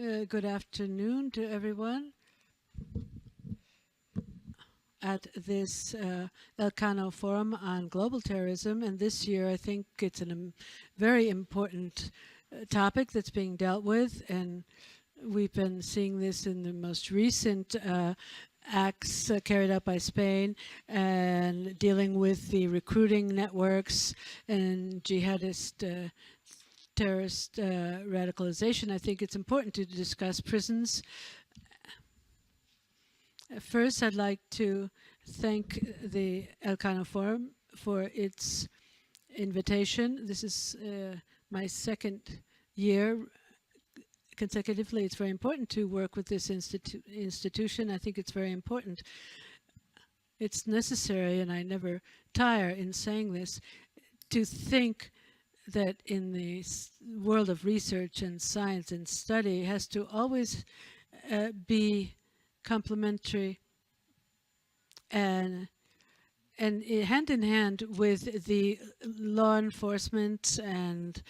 Good afternoon to everyone at this Elcano Forum on Global Terrorism. And this year, I think it's a very important topic that's being dealt with. And we've been seeing this in the most recent acts carried out by Spain and dealing with the recruiting networks and jihadist terrorist radicalization. I think it's important to discuss prisons. First, I'd like to thank the Elcano Forum for its invitation. This is my second year consecutively. It's very important to work with this institution. I think it's very important. It's necessary, and I never tire in saying this, to think that in the world of research and science and study has to always be complementary and hand in hand with the law enforcement. And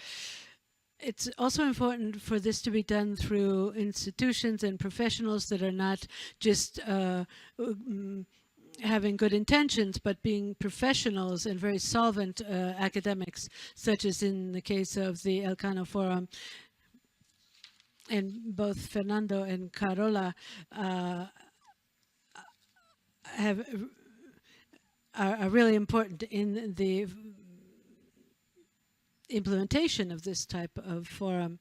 it's also important for this to be done through institutions and professionals that are not just having good intentions, but being professionals and very solvent academics, such as in the case of the Elcano Forum. And both Fernando and Carola are really important in the implementation of this type of forum.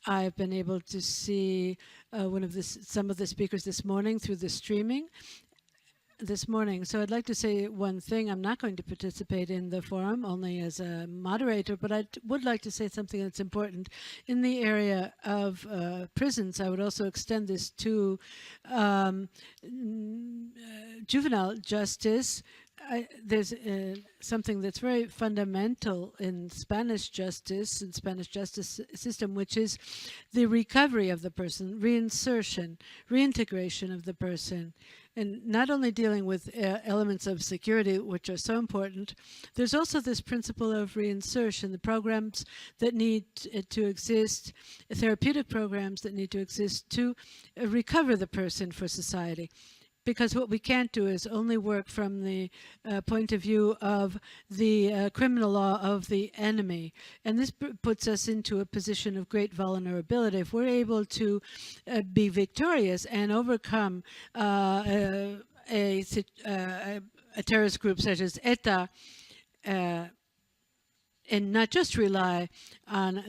I've been able to see some of the speakers this morning through the streaming this morning. So I'd like to say one thing. I'm not going to participate in the forum only as a moderator, but I would like to say something that's important. In the area of prisons, I would also extend this to juvenile justice. There's something that's very fundamental in Spanish justice system, which is the recovery of the person, reinsertion, reintegration of the person. And not only dealing with elements of security, which are so important, there's also this principle of reinsertion, the programs that need to exist, therapeutic programs that need to exist to recover the person for society. Because what we can't do is only work from the point of view of the criminal law of the enemy. And this puts us into a position of great vulnerability. If we're able to be victorious and overcome a terrorist group such as ETA, and not just rely on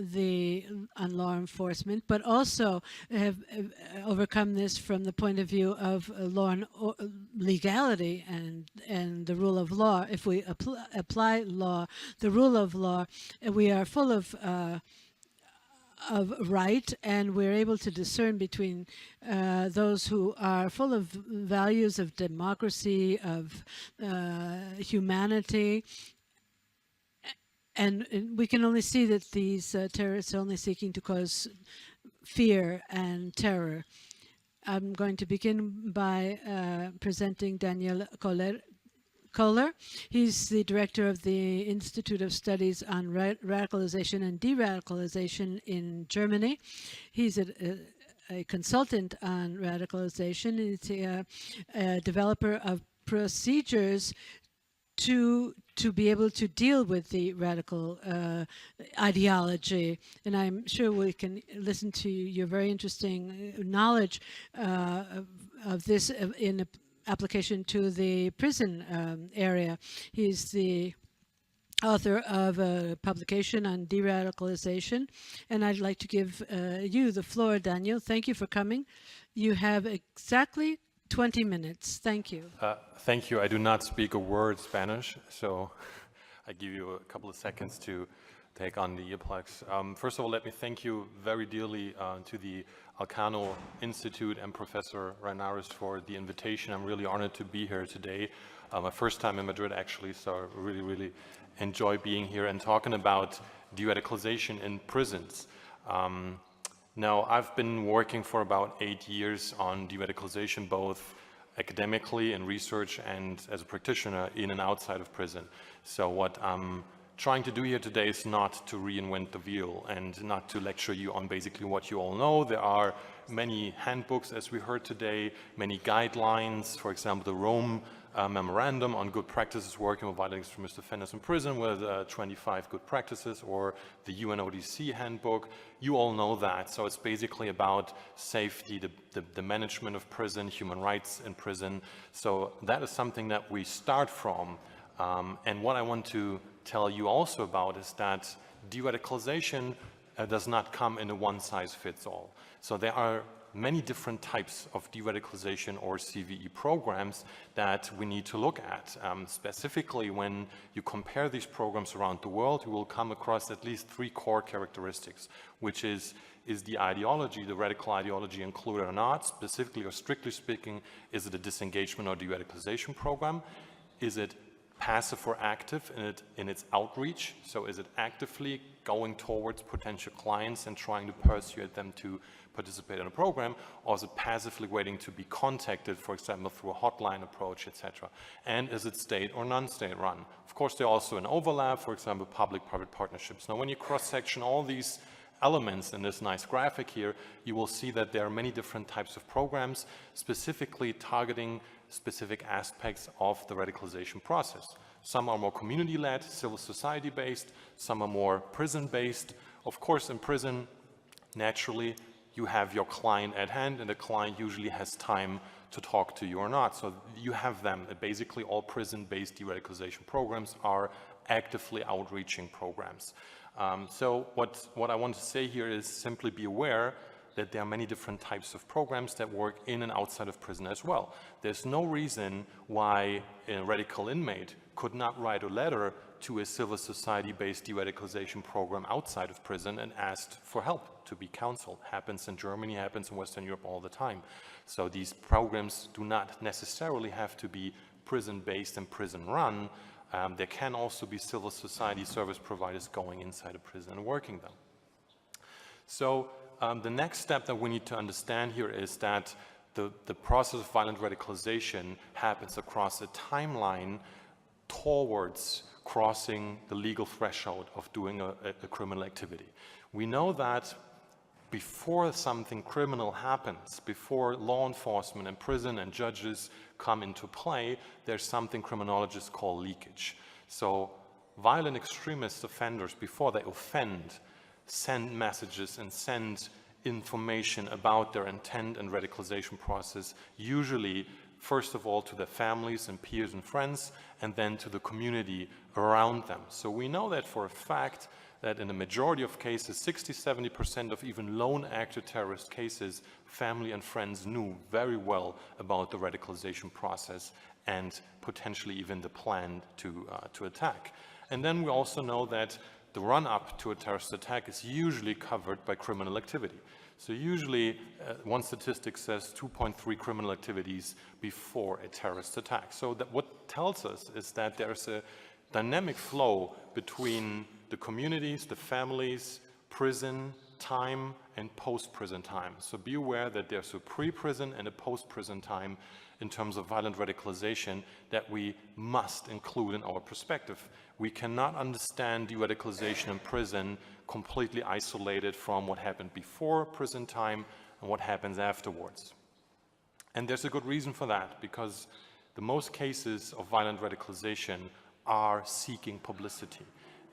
law enforcement, but also have overcome this from the point of view of law and legality and the rule of law. If we apply law, the rule of law, we are full of right, and we're able to discern between those who are full of values of democracy, of humanity. And we can only see that these terrorists are only seeking to cause fear and terror. I'm going to begin by presenting Daniel Koehler. He's the director of the Institute of Studies on Radicalization and Deradicalization in Germany. He's a consultant on radicalization. He's a developer of procedures to be able to deal with the radical ideology. And I'm sure we can listen to your very interesting knowledge of this in application to the prison area. He's the author of a publication on de-radicalization. And I'd like to give you the floor, Daniel. Thank you for coming. You have exactly 20 minutes. Thank you. Thank you. I do not speak a word Spanish, so I give you a couple of seconds to take on the earplugs. First of all, let me thank you very dearly to the Elcano Institute and Professor Reinares for the invitation. I'm really honored to be here today. My first time in Madrid, actually, so I really enjoy being here and talking about de-radicalization in prisons. Now, I've been working for about 8 years on de-radicalization, both academically in research and as a practitioner in and outside of prison. So what I'm trying to do here today is not to reinvent the wheel and not to lecture you on basically what you all know. There are many handbooks, as we heard today, many guidelines, for example, the Rome memorandum on good practices working with violent extremist offenders in prison with 25 good practices, or the UNODC handbook. You all know that. So it's basically about safety, the management of prison, human rights in prison. So that is something that we start from. And what I want to tell you also about is that de-radicalization does not come in a one-size-fits-all. So there are many different types of de-radicalization or CVE programs that we need to look at. Specifically, when you compare these programs around the world, you will come across at least 3 core characteristics, which is the ideology, the radical ideology included or not? Specifically or strictly speaking, is it a disengagement or de-radicalization program? Is it passive or active in its outreach? So is it actively going towards potential clients and trying to persuade them to participate in a program, or is it passively waiting to be contacted, for example, through a hotline approach, etc.? And is it state or non-state run? Of course, there are also an overlap, for example, public-private partnerships. Now, when you cross-section all these elements in this nice graphic here, you will see that there are many different types of programs specifically targeting specific aspects of the radicalization process. Some are more community-led, civil society-based, some are more prison-based. Of course, in prison, naturally, you have your client at hand, and the client usually has time to talk to you or not. So you have them. Basically, all prison-based de-radicalization programs are actively outreaching programs. So what I want to say here is simply be aware that there are many different types of programs that work in and outside of prison as well. There's no reason why a radical inmate could not write a letter to a civil society-based de-radicalization program outside of prison and asked for help to be counseled. Happens in Germany, happens in Western Europe all the time. So these programs do not necessarily have to be prison-based and prison-run. There can also be civil society service providers going inside a prison and working them. So the next step that we need to understand here is that the process of violent radicalization happens across a timeline towards crossing the legal threshold of doing a criminal activity. We know that before something criminal happens, before law enforcement and prison and judges come into play, there's something criminologists call leakage. So violent extremist offenders, before they offend, send messages and send information about their intent and radicalization process, usually first of all to their families and peers and friends, and then to the community around them. So we know that for a fact that in the majority of cases, 60–70% of even lone actor terrorist cases, family and friends knew very well about the radicalization process and potentially even the plan to attack. And then we also know that the run-up to a terrorist attack is usually covered by criminal activity. So usually, one statistic says 2.3 criminal activities before a terrorist attack. So that what tells us is that there's a dynamic flow between the communities, the families, prison time, and post-prison time. So be aware that there's a pre-prison and a post-prison time in terms of violent radicalization that we must include in our perspective. We cannot understand de-radicalization in prison completely isolated from what happened before prison time and what happens afterwards. And there's a good reason for that, because the most cases of violent radicalization are seeking publicity.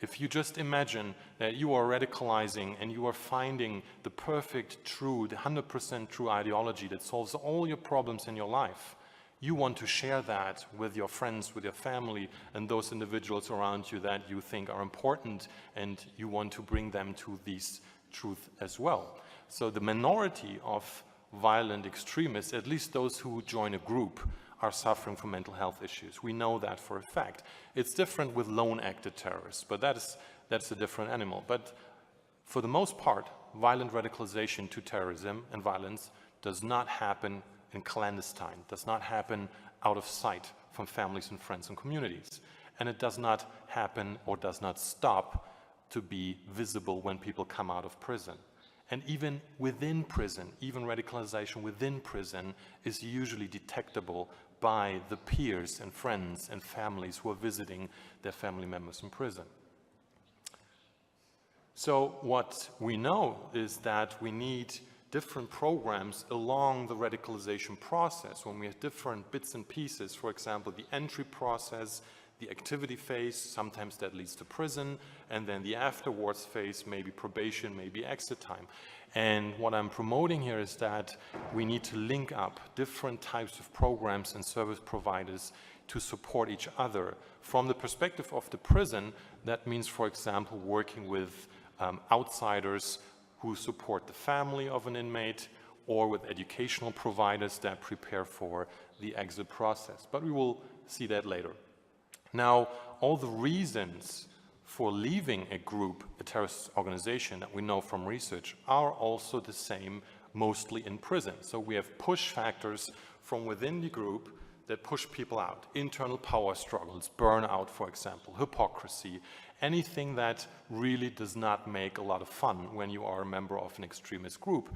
If you just imagine that you are radicalizing and you are finding the perfect, true, the 100% true ideology that solves all your problems in your life, you want to share that with your friends, with your family, and those individuals around you that you think are important, and you want to bring them to this truth as well. So the minority of violent extremists, at least those who join a group, are suffering from mental health issues. We know that for a fact. It's different with lone actor terrorists, but that's a different animal. But for the most part, violent radicalization to terrorism and violence does not happen in clandestine, does not happen out of sight from families and friends and communities. And it does not happen or does not stop to be visible when people come out of prison. And even within prison, even radicalization within prison is usually detectable by the peers and friends and families who are visiting their family members in prison. So what we know is that we need different programs along the radicalization process when we have different bits and pieces. For example, the entry process, the activity phase, sometimes that leads to prison, and then the afterwards phase, maybe probation, maybe exit time. And what I'm promoting here is that we need to link up different types of programs and service providers to support each other. From the perspective of the prison, that means, for example, working with outsiders who support the family of an inmate, or with educational providers that prepare for the exit process. But we will see that later. Now, all the reasons for leaving a group, a terrorist organization that we know from research, are also the same, mostly in prison. So we have push factors from within the group that push people out. Internal power struggles, burnout, for example, hypocrisy, anything that really does not make a lot of fun when you are a member of an extremist group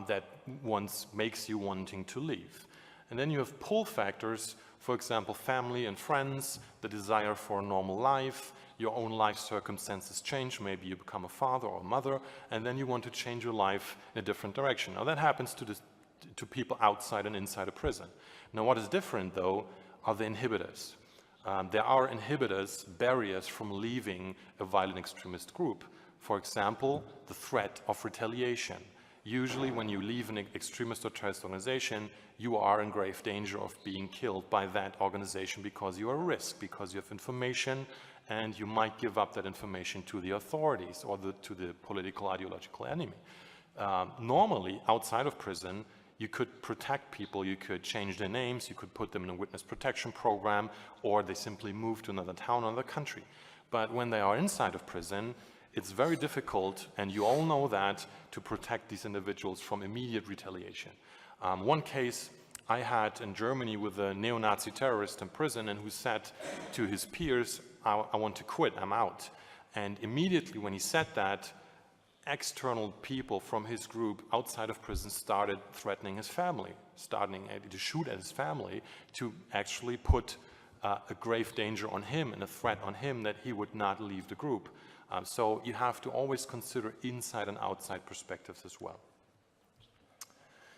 that once makes you wanting to leave. And then you have pull factors, for example, family and friends, the desire for a normal life, your own life circumstances change, maybe you become a father or a mother, and then you want to change your life in a different direction. Now that happens to people outside and inside a prison. Now what is different though are the inhibitors. There are inhibitors, barriers from leaving a violent extremist group. For example, the threat of retaliation. Usually when you leave an extremist or terrorist organization, you are in grave danger of being killed by that organization because you are a risk, because you have information, and you might give up that information to the authorities or to the political ideological enemy. Normally, outside of prison, you could protect people, you could change their names, you could put them in a witness protection program, or they simply move to another town or another country. But when they are inside of prison, it's very difficult, and you all know that, to protect these individuals from immediate retaliation. One case I had in Germany with a neo-Nazi terrorist in prison, and who said to his peers, I want to quit, I'm out. And immediately when he said that, external people from his group outside of prison started threatening his family, starting to shoot at his family, to actually put a grave danger on him and a threat on him that he would not leave the group. So you have to always consider inside and outside perspectives as well.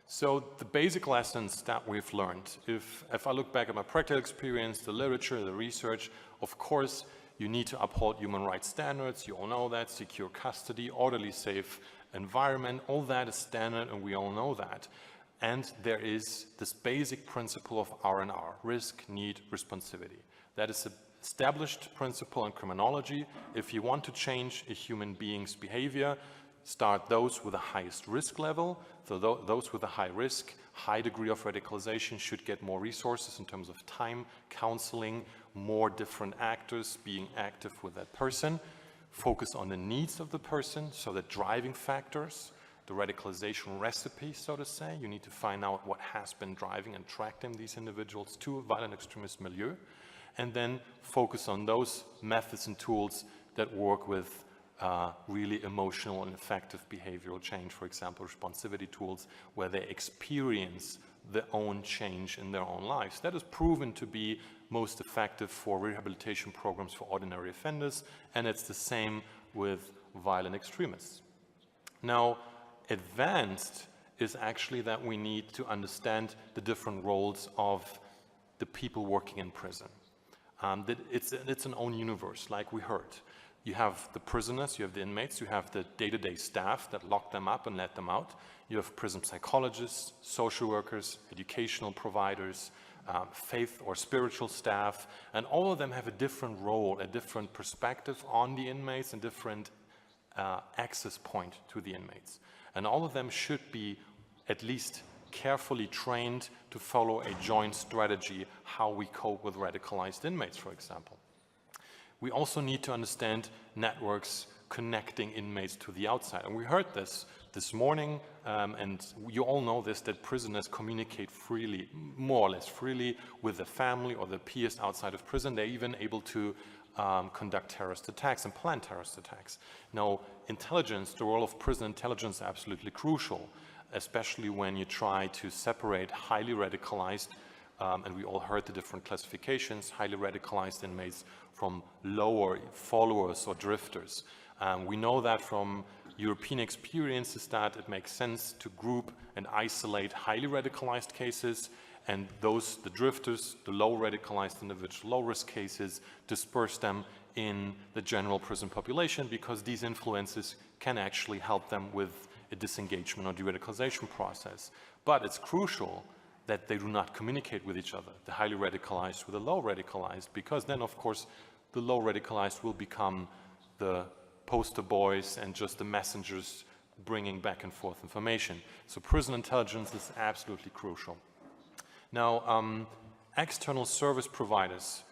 So the basic lessons that we've learned, if I look back at my practical experience, the literature, the research, of course, you need to uphold human rights standards, you all know that, secure custody, orderly, safe environment, all that is standard and we all know that. And there is this basic principle of R&R, risk, need, responsivity. That is an established principle in criminology. If you want to change a human being's behavior, start those with the highest risk level. So those with a high risk, high degree of radicalization should get more resources in terms of time, counseling, more different actors being active with that person. Focus on the needs of the person, so the driving factors, the radicalization recipe, so to say. You need to find out what has been driving and attracting these individuals to a violent extremist milieu. And then focus on those methods and tools that work with really emotional and effective behavioral change, for example, responsivity tools, where they experience their own change in their own lives. That is proven to be most effective for rehabilitation programs for ordinary offenders, and it's the same with violent extremists. Now, advanced is actually that we need to understand the different roles of the people working in prison. That it's an own universe, like we heard. You have the prisoners, you have the inmates, you have the day-to-day staff that lock them up and let them out. You have prison psychologists, social workers, educational providers, faith or spiritual staff, and all of them have a different role, a different perspective on the inmates, and different access point to the inmates. And all of them should be at least carefully trained to follow a joint strategy, how we cope with radicalized inmates, for example. We also need to understand networks connecting inmates to the outside. And we heard this morning, and you all know this, that prisoners communicate freely, more or less freely, with the family or their peers outside of prison. They're even able to conduct terrorist attacks and plan terrorist attacks. Now, intelligence, the role of prison intelligence is absolutely crucial, especially when you try to separate highly radicalized, and we all heard the different classifications, highly radicalized inmates from lower followers or drifters. We know that from European experiences that it makes sense to group and isolate highly radicalized cases, and those, the drifters, the low radicalized individual, low risk cases, disperse them in the general prison population, because these influences can actually help them with a disengagement or de-radicalization process. But it's crucial that they do not communicate with each other, the highly radicalized with the low radicalized, because then of course the low radicalized will become the poster boys and just the messengers bringing back and forth information. So prison intelligence is absolutely crucial. Now, external service providers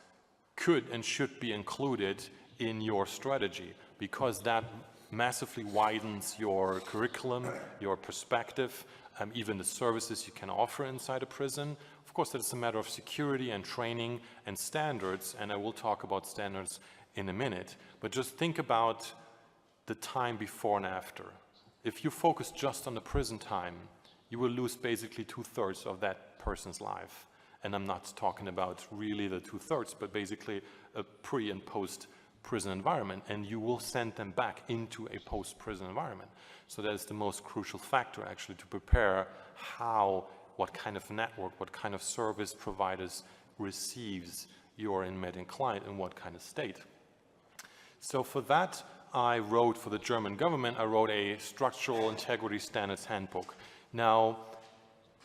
could and should be included in your strategy, because that massively widens your curriculum, your perspective, even the services you can offer inside a prison. Of course, it's a matter of security and training and standards, and I will talk about standards in a minute, but just think about the time before and after. If you focus just on the prison time, you will lose basically 2/3 of that person's life. And I'm not talking about really the 2/3, but basically a pre and post prison environment, and you will send them back into a post-prison environment. So that is the most crucial factor actually to prepare what kind of network, what kind of service providers receives your inmate and client in what kind of state. So for that, I wrote for the German government, I wrote a structural integrity standards handbook. Now,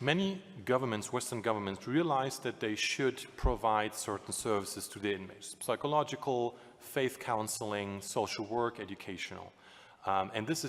many governments, Western governments, realized that they should provide certain services to their inmates: psychological, faith counseling, social work, educational. And these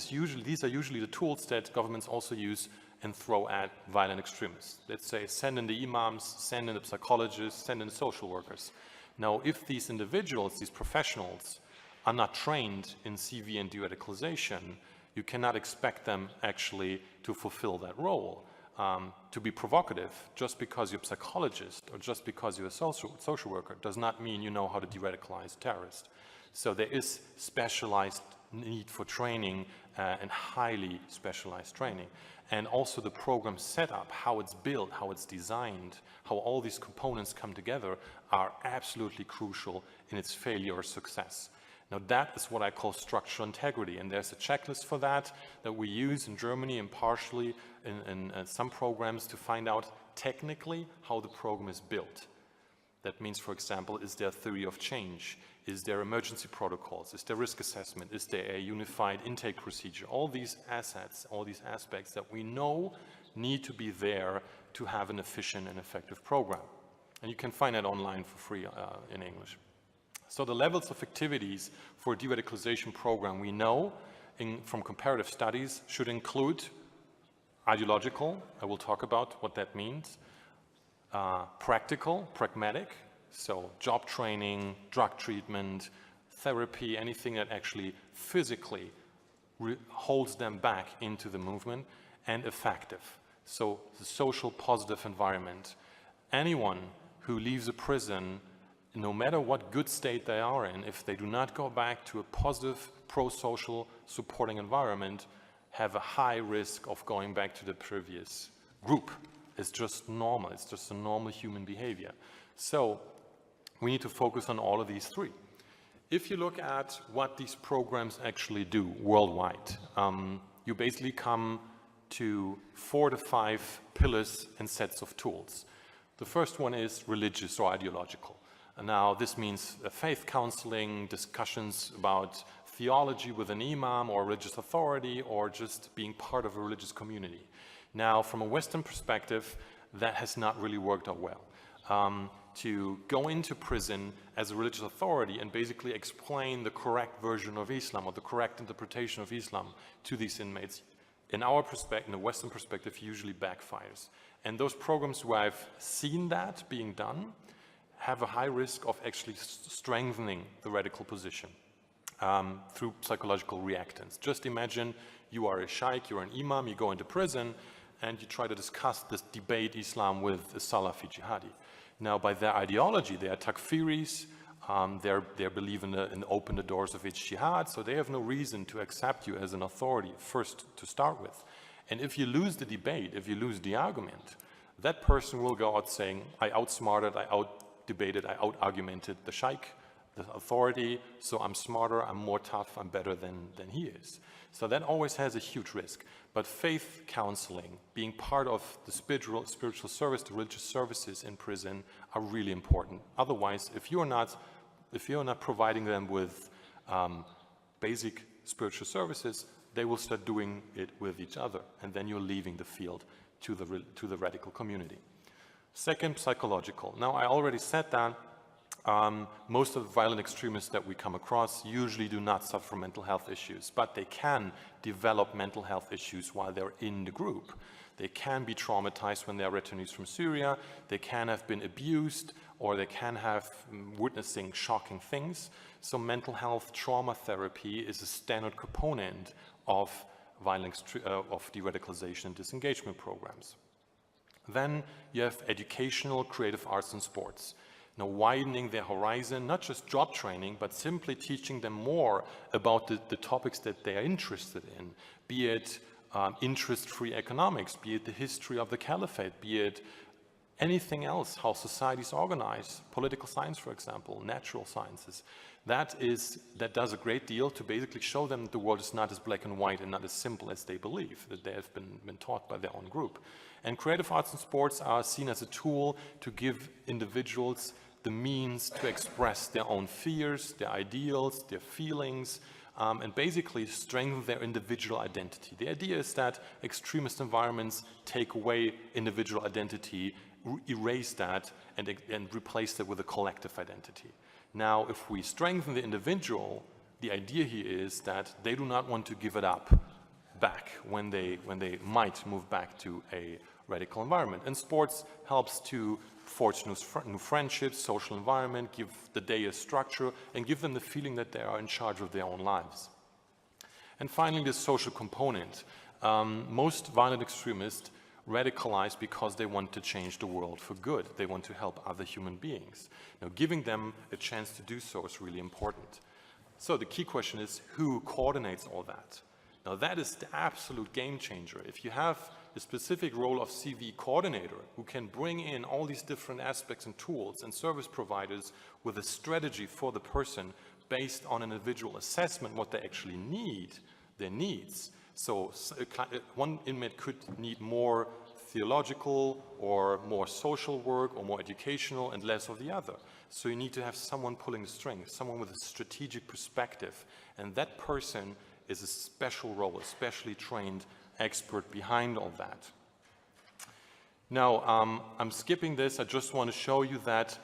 are usually the tools that governments also use and throw at violent extremists. Let's say, send in the imams, send in the psychologists, send in the social workers. Now, if these individuals, these professionals, are not trained in CV and de-radicalization, you cannot expect them actually to fulfill that role. To be provocative, just because you're a psychologist or just because you're a social worker does not mean you know how to de-radicalize terrorists. So there is specialized need for training and highly specialized training. And also the program setup, how it's built, how it's designed, how all these components come together are absolutely crucial in its failure or success. Now that is what I call structural integrity, and there's a checklist for that we use in Germany and partially in some programs to find out technically how the program is built. That means, for example, is there a theory of change? Is there emergency protocols? Is there risk assessment? Is there a unified intake procedure? All these assets, all these aspects that we know need to be there to have an efficient and effective program. And you can find that online for free in English. So the levels of activities for a de-radicalization program we know from comparative studies should include ideological, I will talk about what that means, practical, pragmatic, so job training, drug treatment, therapy, anything that actually physically holds them back into the movement, and effective, so the social positive environment. Anyone who leaves a prison, no matter what good state they are in, if they do not go back to a positive, pro-social supporting environment, have a high risk of going back to the previous group. It's just normal. It's just a normal human behavior. So we need to focus on all of these three. If you look at what these programs actually do worldwide, you basically come to 4 to 5 pillars and sets of tools. The first one is religious or ideological. And now this means faith counseling, discussions about theology with an imam or religious authority, or just being part of a religious community. Now, from a Western perspective, that has not really worked out well. To go into prison as a religious authority and basically explain the correct version of Islam or the correct interpretation of Islam to these inmates, in our perspective, in a Western perspective, usually backfires. And those programs where I've seen that being done have a high risk of actually strengthening the radical position through psychological reactants. Just imagine you are a sheikh, you're an imam, you go into prison, and you try to discuss this debate Islam with a Salafi jihadi. Now, by their ideology, they are takfiris, they believe in open the doors of each jihad, so they have no reason to accept you as an authority first to start with. And if you lose the debate, if you lose the argument, that person will go out saying, I outsmarted, I out-debated, I out-argumented the sheikh, the authority, so I'm smarter, I'm more tough, I'm better than he is. So that always has a huge risk. But faith counseling, being part of the spiritual service, the religious services in prison are really important. Otherwise, if you're not providing them with basic spiritual services, they will start doing it with each other, and then you're leaving the field to the radical community. Second, psychological. Now, I already said that most of the violent extremists that we come across usually do not suffer from mental health issues, but they can develop mental health issues while they're in the group. They can be traumatized when they are returnees from Syria, they can have been abused, or they can have witnessing shocking things. So mental health trauma therapy is a standard component of de-radicalization and disengagement programs. Then you have educational, creative arts and sports. Now, widening their horizon, not just job training, but simply teaching them more about the topics that they are interested in, be it interest-free economics, be it the history of the caliphate, be it anything else, how societies organize, political science, for example, natural sciences. That does a great deal to basically show them that the world is not as black and white and not as simple as they believe, that they have been taught by their own group. And creative arts and sports are seen as a tool to give individuals the means to express their own fears, their ideals, their feelings, and basically strengthen their individual identity. The idea is that extremist environments take away individual identity, erase that, and replace it with a collective identity. Now, if we strengthen the individual, the idea here is that they do not want to give it up back when they might move back to a radical environment. And sports helps to forge new friendships, social environment, give the day a structure, and give them the feeling that they are in charge of their own lives. And finally, the social component. Most violent extremists radicalize because they want to change the world for good. They want to help other human beings. Now, giving them a chance to do so is really important. So the key question is, who coordinates all that? Now, that is the absolute game changer. If you have a specific role of CV coordinator who can bring in all these different aspects and tools and service providers with a strategy for the person based on an individual assessment, what they actually need, their needs. So one inmate could need more theological or more social work or more educational and less of the other. So you need to have someone pulling the strings, someone with a strategic perspective. And that person is a special role, a specially trained expert behind all that. Now, I'm skipping this. I just want to show you that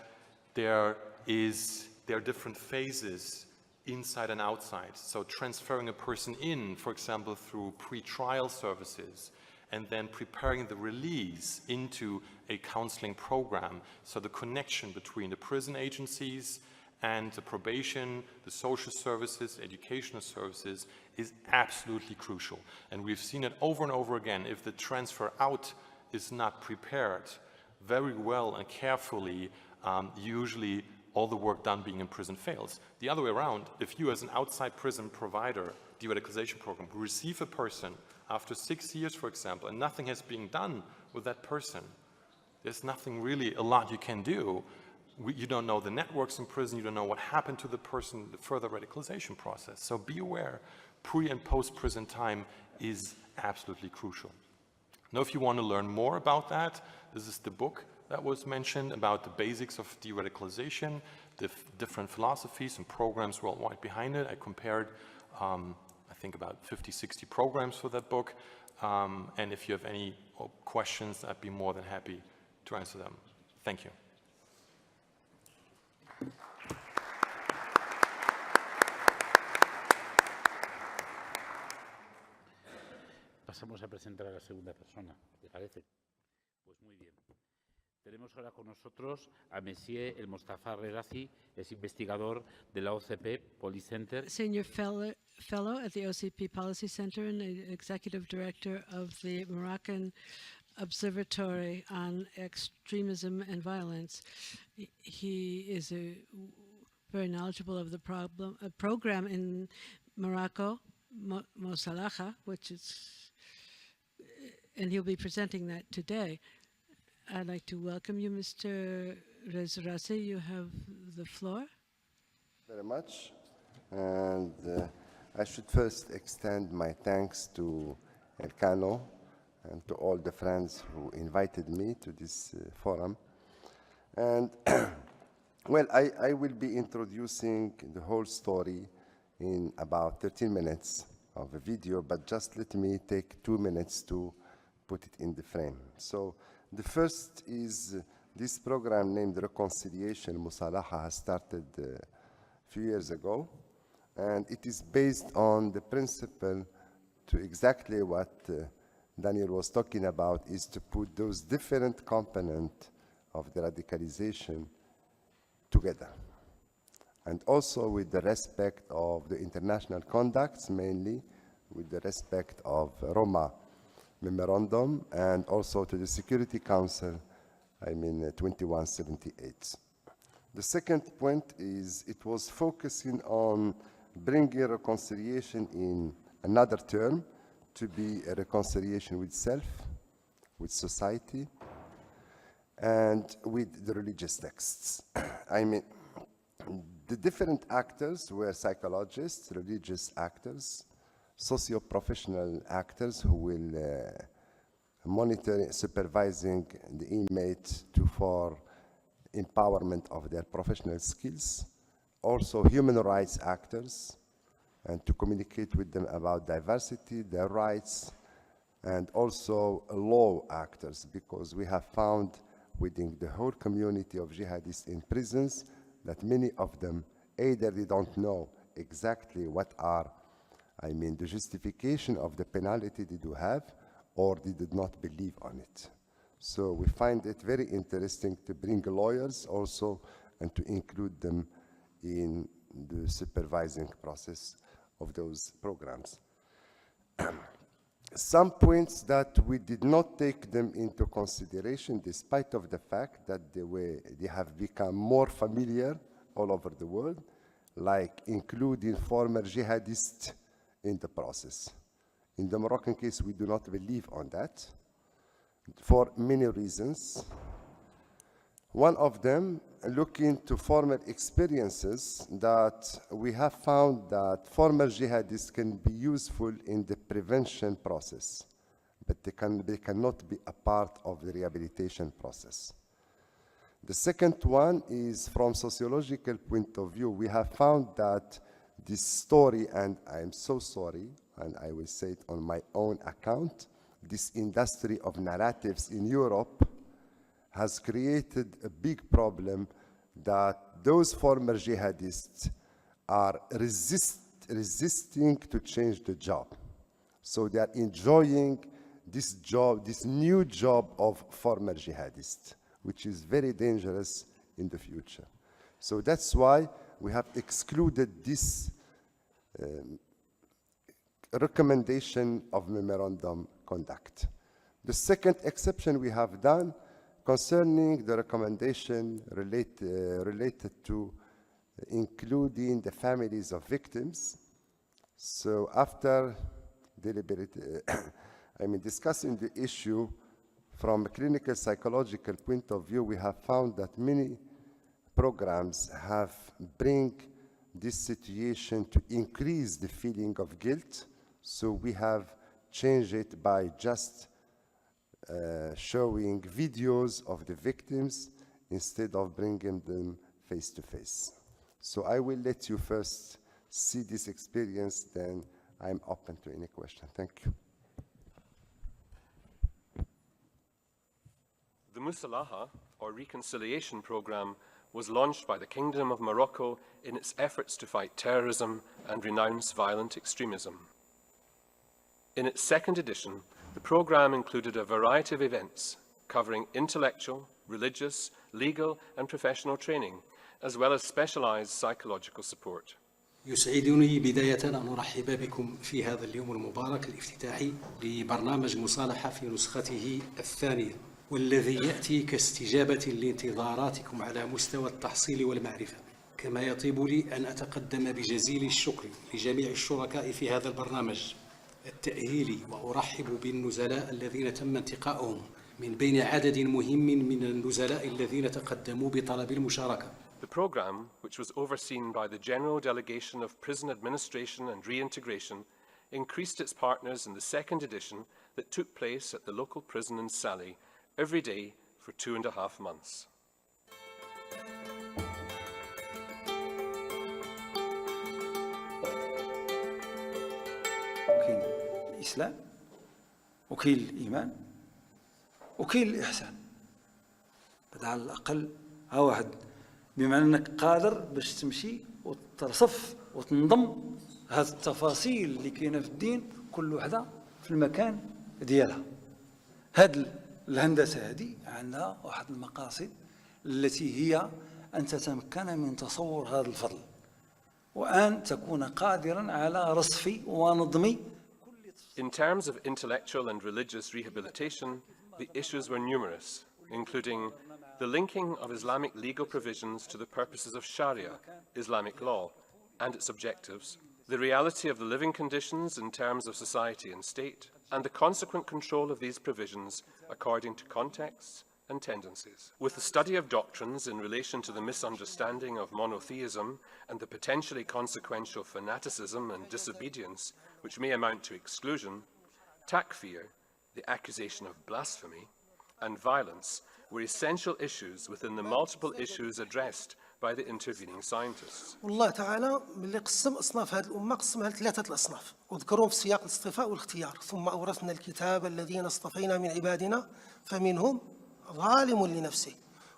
there are different phases inside and outside. So transferring a person in, for example, through pre-trial services, and then preparing the release into a counseling program. So the connection between the prison agencies and the probation, the social services, educational services is absolutely crucial. And we've seen it over and over again. If the transfer out is not prepared very well and carefully, usually all the work done being in prison fails. The other way around, if you as an outside prison provider, de-radicalization program, receive a person after 6 years, for example, and nothing has been done with that person, there's nothing really a lot you can do. You don't know the networks in prison, you don't know what happened to the person, the further radicalization process. So be aware, pre and post prison time is absolutely crucial. Now, if you want to learn more about that, this is the book that was mentioned about the basics of de-radicalization, the different philosophies and programs worldwide behind it. I compared, I think about 50, 60 programs for that book. And if you have any questions, I'd be more than happy to answer them. Thank you. Pasamos a presentar a la segunda persona, ¿te parece? Pues muy bien. Tenemos ahora con nosotros a Monsieur el Mostafa Rezrazi, es investigador de la OCP Policy Center. Senior fellow at the OCP Policy Center and executive director of the Moroccan Observatory on Extremism and Violence. He is very knowledgeable of the program in Morocco, Mostafa, which is, and he'll be presenting that today. I'd like to welcome you, Mr. Rezrazi. You have the floor. Very much. And I should first extend my thanks to Elcano and to all the friends who invited me to this forum. And well, I will be introducing the whole story in about 13 minutes of a video, but just let me take 2 minutes to put it in the frame. So the first is this program named Reconciliation Musalaha has started a few years ago, and it is based on the principle to exactly what Daniel was talking about, is to put those different components of the radicalization together. And also with the respect of the international conducts, mainly with the respect of Roma Memorandum, and also to the Security Council, 2178. The second point is it was focusing on bringing reconciliation in another term, to be a reconciliation with self, with society, and with the religious texts. The different actors were psychologists, religious actors, socio-professional actors who will monitor, supervising the inmates for empowerment of their professional skills, also human rights actors, and to communicate with them about diversity, their rights, and also law actors, because we have found within the whole community of jihadists in prisons that many of them, either they don't know exactly what are, the justification of the penalty they do have, or they did not believe on it. So we find it very interesting to bring lawyers also and to include them in the supervising process of those programs. Some points that we did not take them into consideration, despite of the fact that they have become more familiar all over the world, like including former jihadists in the process. In the Moroccan case, we do not believe on that for many reasons. One of them, looking to former experiences, that we have found that former jihadists can be useful in the prevention process, but they cannot be a part of the rehabilitation process. The second one is from sociological point of view. We have found that this story, and I'm so sorry, and I will say it on my own account, this industry of narratives in Europe has created a big problem, that those former jihadists are resisting to change the job. So they are enjoying this job, this new job of former jihadists, which is very dangerous in the future. So that's why we have excluded this recommendation of memorandum conduct. The second exception we have done concerning the recommendation related to including the families of victims. So after discussing the issue from a clinical psychological point of view, we have found that many programs have bring this situation to increase the feeling of guilt. So we have changed it by just showing videos of the victims instead of bringing them face to face. So I will let you first see this experience, then I'm open to any question. Thank you. The Musalaha, or Reconciliation Programme, was launched by the Kingdom of Morocco in its efforts to fight terrorism and renounce violent extremism. In its second edition, the programme included a variety of events covering intellectual, religious, legal and professional training, as well as specialised psychological support. يسعدني بداية أن أرحب بكم في هذا اليوم المبارك الافتتاحي لبرنامج مصالحة في نسخته الثانية، والذي يأتي كاستجابة لانتظاراتكم على مستوى التحصيل والمعرفة. كما يطيب لي أن أتقدم بجزيل الشكر لجميع الشركاء في هذا البرنامج التأهيلي، وأرحب بالنزلاء الذين تم انتقائهم من بين عدد مهم من النزلاء الذين تقدموا بطلب المشاركة. The programme, which was overseen by the General Delegation of Prison Administration and Reintegration, increased its partners in the second edition that took place at the local prison in Sally every day for 2.5 months. وكيل الإسلام، وكيل الإيمان، وكيل الإحسان. هذا على الأقل ها واحد، بما أنك قادر باش تمشي وترصف وتنظم هذه التفاصيل اللي كاينه في الدين كل وحده في المكان ديالها. هذه الهندسه هذه عندها واحد المقاصد التي هي أن تتمكن من تصور هذا الفضل، وأن تكون قادرا على رصف ونظم. In terms of intellectual and religious rehabilitation, the issues were numerous, including the linking of Islamic legal provisions to the purposes of Sharia, Islamic law, and its objectives, the reality of the living conditions in terms of society and state, and the consequent control of these provisions according to contexts and tendencies. With the study of doctrines in relation to the misunderstanding of monotheism and the potentially consequential fanaticism and disobedience which may amount to exclusion, takfir, the accusation of blasphemy, and violence were essential issues within the multiple issues addressed by the intervening scientists. والله تعالى ملي قسم أصناف هذه الأمة قسمها لثلاثة الأصناف وذكرهم في سياق الاصطفاء والاختيار. ثم أورثنا الكتاب الذين اصطفينا من عبادنا فمنهم ظالم لنفسه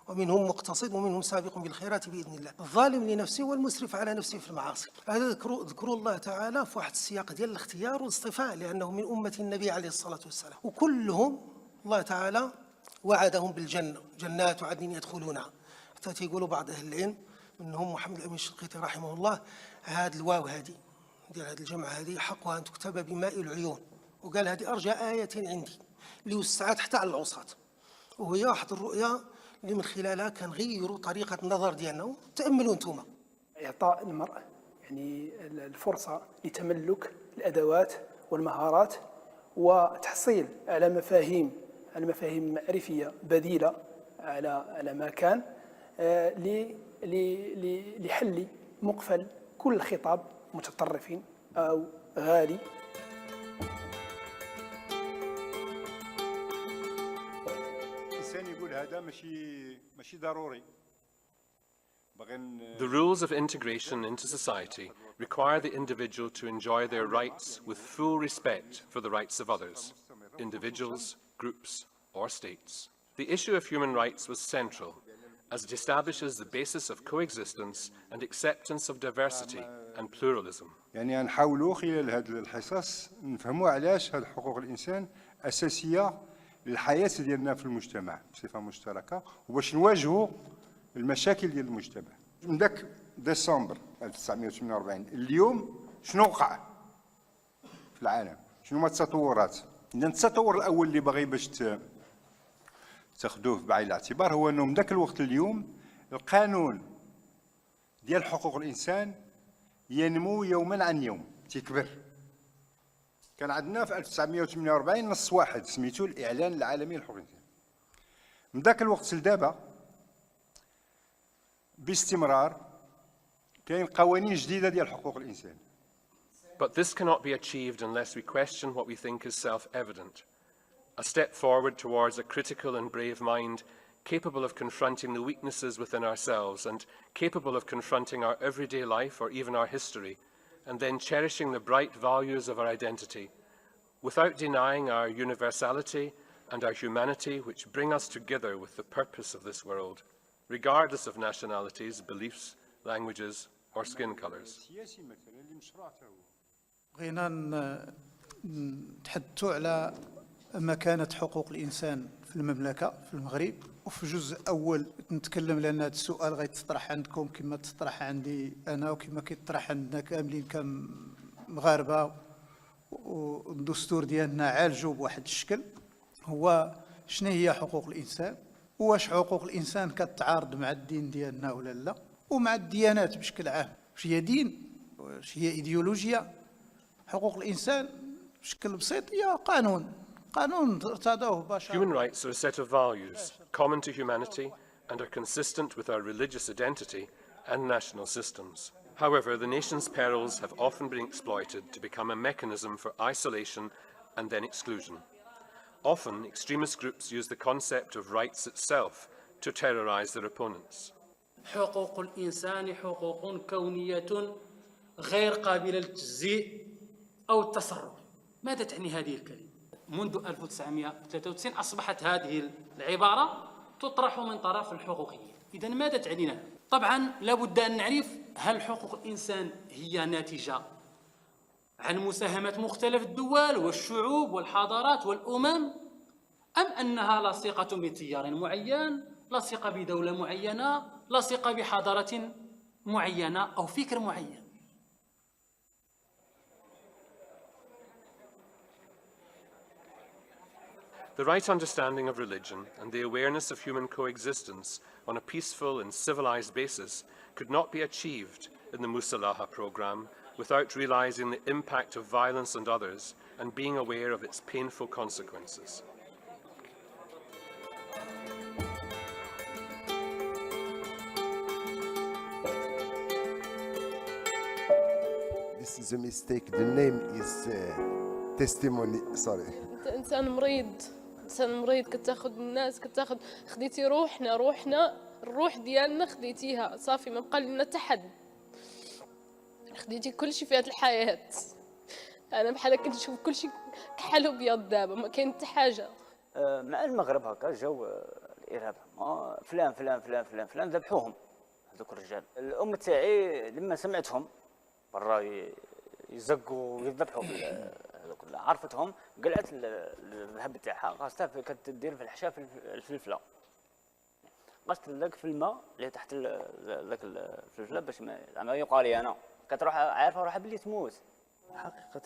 ومنهم مقتصد ومنهم سابق بالخيرات بإذن الله. الظالم لنفسه والمسرف على نفسه في المعاصي. هذا ذكروا الله تعالى في واحد السياق ديال الاختيار والاصطفاء، لأنه من أمة النبي عليه الصلاة والسلام، وكلهم الله تعالى وعدهم بالجنة، جنات عدن يدخلونها. حتى تيقولوا بعض أهل العلم منهم محمد الأمين الشنقيطي رحمه الله، هذه الواو هذه ديال هذه الجمعة هذه حقها أن تكتب بماء العيون، وقال هذه أرجى آية عندي اللي وسعت حتى على العصاة، وهي واحد الرؤية اللي من خلالها كنغيروا طريقة النظر ديالنا. تأملوا انتم. إعطاء المرء يعني الفرصة لتملك الأدوات والمهارات وتحصيل على مفاهيم معرفية بديلة على ما كان لحل مقفل كل خطاب متطرف أو غالي. The rules of integration into society require the individual to enjoy their rights with full respect for the rights of others, individuals, groups, or states. The issue of human rights was central, as it establishes the basis of coexistence and acceptance of diversity and pluralism. يعني نحاولوا خلال هذه الحصص نفهموا علاش هذه حقوق الإنسان أساسية للحياة ديالنا في المجتمع بصفة مشتركة، وباش نواجهوا المشاكل ديال المجتمع. من ذاك ديسمبر 1948 اليوم شنو وقع في العالم؟ شنو هما التطورات؟ إذا التطور الأول اللي باغي باش تاخذوه بعين الاعتبار هو أنه من ذاك الوقت اليوم القانون ديال حقوق الإنسان ينمو يوما عن يوم، تكبر. كان عندنا في 1948 نص واحد سميتو الإعلان العالمي لحقوق الإنسان. من ذاك الوقت لدابا باستمرار كاين قوانين جديدة ديال حقوق الإنسان. But this cannot be achieved unless we question what we think is self-evident. A step forward towards a critical and brave mind capable of confronting the weaknesses within ourselves and capable of confronting our everyday life or even our history, and then cherishing the bright values of our identity, without denying our universality and our humanity which bring us together with the purpose of this world, regardless of nationalities, beliefs, languages, or skin colours. بغينا نتحدثوا على مكانة حقوق الإنسان في المملكة في المغرب، وفي جزء أول نتكلم لأن هذا السؤال غيتطرح عندكم كما تطرح عندي أنا وكما كيطرح عندنا كاملين كمغاربة، والدستور ديالنا عالجوا بواحد الشكل. هو شنو هي حقوق الإنسان؟ واش حقوق الإنسان كتعارض مع الدين ديالنا ولا لا؟ ومع الديانات بشكل عام، واش هي دين؟ واش هي إيديولوجيا؟ حقوق الإنسان بشكل بسيط هي قانون ارتضاه بشر. Human rights are a set of values common to humanity and are consistent with our religious identity and national systems. However, the nation's perils have often been exploited to become a mechanism for isolation and then exclusion. Often, extremist groups use the concept of rights itself to terrorize their opponents. حقوق الإنسان حقوق كونية غير قابلة للتجزيء أو التصرف. ماذا تعني هذه الكلمة؟ منذ 1993 أصبحت هذه العبارة تطرح من طرف الحقوقيين. إذن ماذا تعنينا؟ طبعا لابد أن نعرف هل حقوق الإنسان هي ناتجة عن مساهمة مختلف الدول والشعوب والحضارات والأمم، أم أنها لاصقة بتيار معين، لاصقة بدولة معينة، لاصقة بحضارة معينة أو فكر معين؟ The right understanding of religion and the awareness of human coexistence on a peaceful and civilized basis could not be achieved in the Musalaha programme without realizing the impact of violence on others and being aware of its painful consequences. This is a mistake. The name is testimony. Sorry. أنت إنسان مريض كتاخذ الناس خديتي روحنا الروح ديالنا خديتيها صافي، ما بقى لنا حتى حد، خديتي كل شيء في هذه الحياة. أنا بحال كنشوف كل شيء كحل أبيض دابا، ما كاين حتى حاجة. مع المغرب هكا جو الإرهاب، فلان فلان فلان فلان فلان ذبحوهم هذوك الرجال. الأم تاعي لما سمعتهم برا يزقوا ويذبحوا هذوك، عرفتهم قلعت الذهب تاعها خاصة كانت تدير في الحشا في الفلفلة، قصت ذاك في الماء اللي تحت ذاك الفلفلة باش زعما يقال لي أنا كتروح عارفة روحها باللي تموت. حقيقة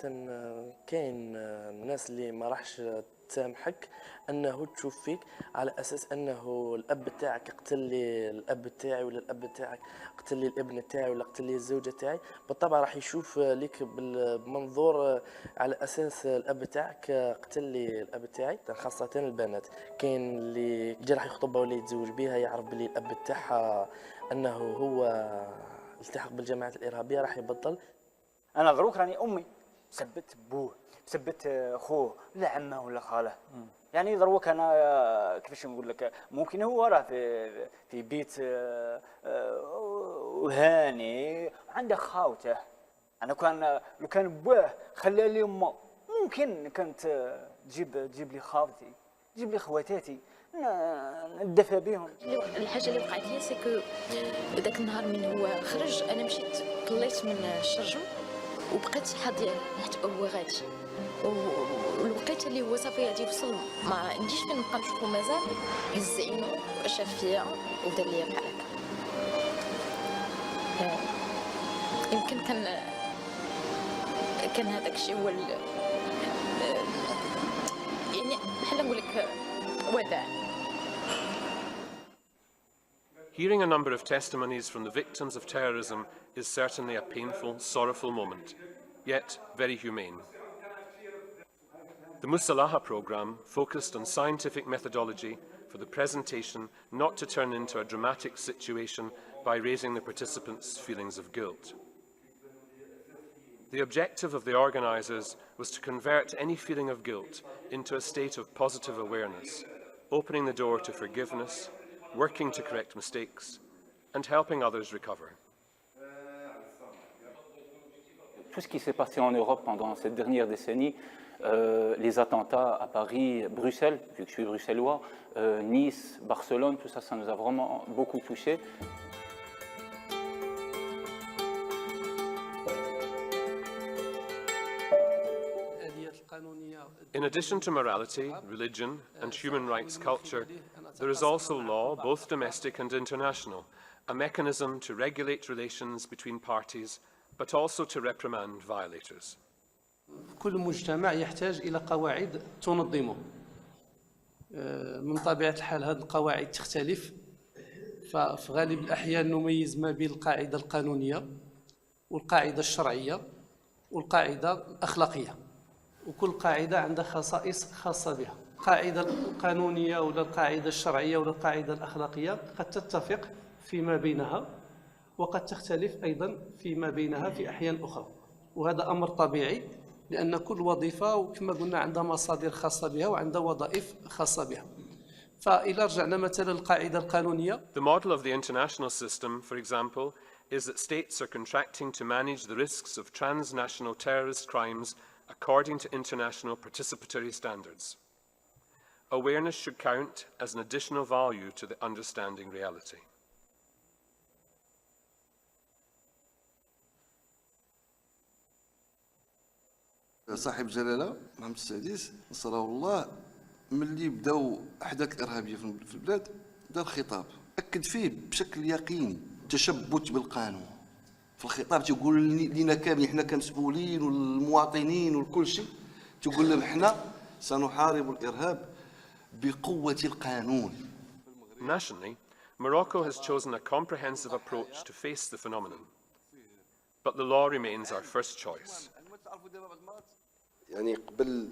كاين الناس اللي ما راحش تسامحك انه تشوف فيك على اساس انه الاب تاعك قتل لي الاب تاعي، ولا الاب تاعك قتل لي الابن تاعي، ولا قتل لي الزوجه تاعي. بالطبع راح يشوف لك بمنظور على اساس الاب تاعك قتل لي الاب تاعي. خاصه البنات، كاين اللي جا راح يخطبها ولا يتزوج بها يعرف بلي الاب تاعها انه هو التحق بالجماعات الارهابيه راح يبطل. انا دروك راني امي سبت بوه، سبت خوه لا عمه ولا خاله، يعني دروك انا كيفاش نقول لك، ممكن هو راه في بيت وهاني عنده خاوته. انا لو كان بواه خلى لي امه ممكن كانت تجيب لي خاوتي، تجيب لي خواتاتي ندفى بهم. الحاجه اللي وقعت لي سكو ذاك النهار من هو خرج انا مشيت طليت من الشرجم وبقيت حاضيه حتى هو غادي، والوقيته اللي هو صافي غادي يوصل ما عنديش فين نبقى نشوفو مازال، هز عينو شاف فيا ودار ليا بحال هكا. يمكن كان هذاك الشيء هو يعني بحال نقول لك وداع. Hearing a number of testimonies from the victims of terrorism is certainly a painful, sorrowful moment, yet very humane. The Musalaha programme focused on scientific methodology for the presentation not to turn into a dramatic situation by raising the participants' feelings of guilt. The objective of the organisers was to convert any feeling of guilt into a state of positive awareness, opening the door to forgiveness, working to correct mistakes, and helping others recover. Tout ce qui s'est passé en Europe pendant cette dernière décennie, les attentats à Paris, Bruxelles, vu que je suis bruxellois, Nice, Barcelone, tout ça, ça nous a vraiment beaucoup touchés. In addition to morality, religion, and human rights culture, there is also law, both domestic and international, a mechanism to regulate relations between parties, but also to reprimand violators. كل مجتمع يحتاج إلى قواعد تنظمه. من طبيعة الحال هذه القواعد تختلف، ففي غالب الأحيان نميز ما بين القاعدة القانونية والقاعدة الشرعية والقاعدة الأخلاقية. وكل قاعدة عندها خصائص خاصة بها. القاعدة القانونية ولا القاعدة الشرعية ولا القاعدة الأخلاقية قد تتفق فيما بينها وقد تختلف أيضا فيما بينها في أحيان أخرى، وهذا أمر طبيعي لأن كل وظيفة وكما قلنا عندها مصادر خاصة بها وعندها وظائف خاصة بها. فإذا رجعنا مثلا للقاعدة القانونية. The model of the international system, for example, is that states are contracting to manage the risks of transnational terrorist crimes according to international participatory standards. Awareness should count as an additional value to the understanding reality. صاحب جلالة محمد السادس نصره الله ملي بداو أحداث الإرهابية في البلاد دار خطاب أكد فيه بشكل يقيني تشبت بالقانون. في الخطاب تقول لنا كامل احنا كمسؤولين والمواطنين والكل شيء تقول لهم احنا سنحارب الإرهاب بقوة القانون. Nationally, Morocco has chosen a comprehensive approach to face the phenomenon, but the law remains our first choice. يعني قبل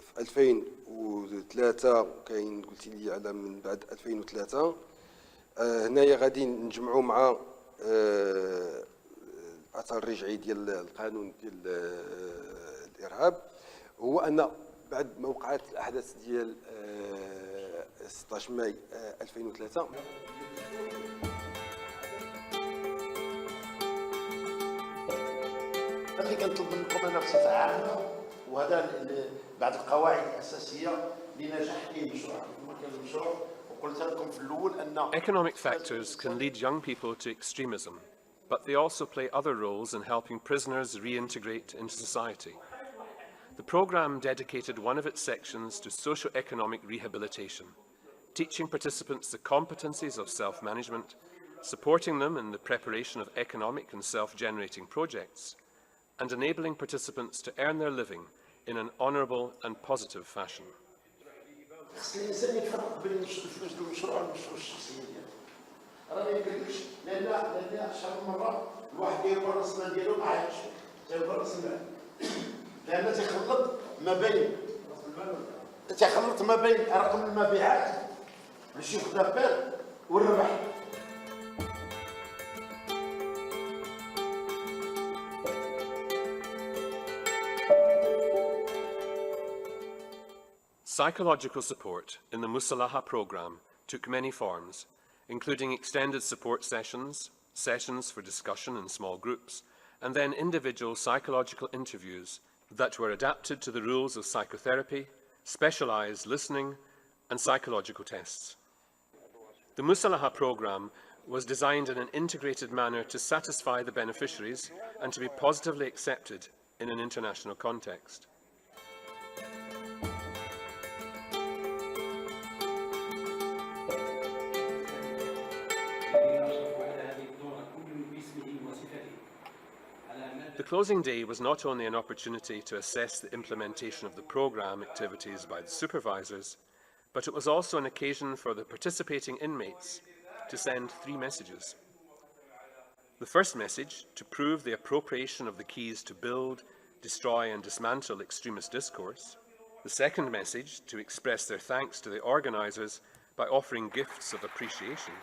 في 2003 كاين قلتي لي على من بعد 2003 هنايا غادي نجمعوا مع الاثر الرجعي ديال القانون ديال الارهاب، هو ان بعد ما وقعت الاحداث ديال 16 ماي 2003 اللي كنطلب منكم انا بصفه عامه، وهذا بعض القواعد الاساسيه لنجاح اي مشروع. كما كان المشروع وقلت لكم في الاول ان Economic factors can lead young people to extremism, but they also play other roles in helping prisoners reintegrate into society. The programme dedicated one of its sections to socio-economic rehabilitation, teaching participants the competencies of self-management, supporting them in the preparation of economic and self-generating projects, and enabling participants to earn their living in an honourable and positive fashion. الانسان يفرق بين الفلوس ديال المشروع والمشروع الشخصي ديالو. راه ما يمكنش لان شحال من مره الواحد يبغى راس المال ديالو ما عايش تيبغى راس المال لان تيخلط ما بين رقم المبيعات الشيخ دابير والربح. Psychological support in the Musalaha programme took many forms, including extended support sessions, sessions for discussion in small groups, and then individual psychological interviews that were adapted to the rules of psychotherapy, specialised listening, and psychological tests. The Musalaha programme was designed in an integrated manner to satisfy the beneficiaries and to be positively accepted in an international context. The closing day was not only an opportunity to assess the implementation of the programme activities by the supervisors, but it was also an occasion for the participating inmates to send 3 messages. The first message, to prove the appropriation of the keys to build, destroy and dismantle extremist discourse. The second message, to express their thanks to the organisers by offering gifts of appreciation.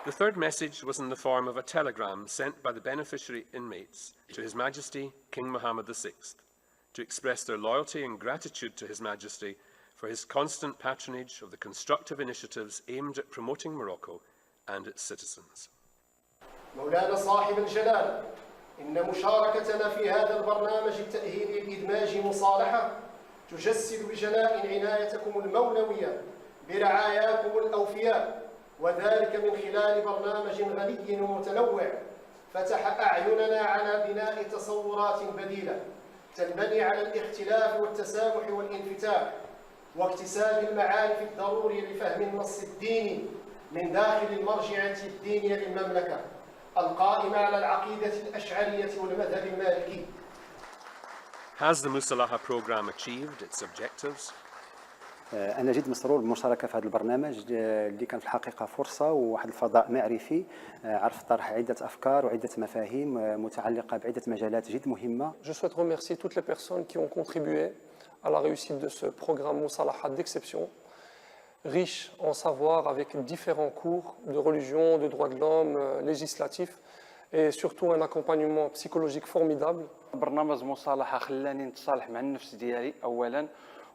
The third message was in the form of a telegram sent by the beneficiary inmates to His Majesty King Mohammed VI to express their loyalty and gratitude to His Majesty for his constant patronage of the constructive initiatives aimed at promoting Morocco and its citizens. مولانا صاحب الجلالة، إن مشاركتنا في هذا البرنامج التأهيلي لإدماج مصالحة تجسد بجلاء عنايتكم المولوية برعاياكم الأوفياء، وذلك من خلال برنامج غني ومتنوع فتح أعيننا على بناء تصورات بديلة تنبني على الاختلاف والتسامح والانفتاح واكتساب المعارف الضروري لفهم النص الديني من داخل المرجعية الدينية للمملكة القائمة على العقيدة الأشعرية والمذهب المالكي. Has the Musalaha programme achieved its objectives? أنا جد مسرور بالمشاركة في هذا البرنامج اللي كان في الحقيقة فرصة وواحد الفضاء معرفي عرف طرح عدة أفكار وعدة مفاهيم متعلقة بعدة مجالات جد مهمة. Je souhaite remercier toutes les personnes qui ont contribué à la réussite de ce programme Moustalahat d'exception, riche en savoir avec différents cours de religion, de droits de l'homme, législatifs et surtout un accompagnement psychologique formidable. برنامج مصالحة خلاني نتصالح مع النفس ديالي أولاً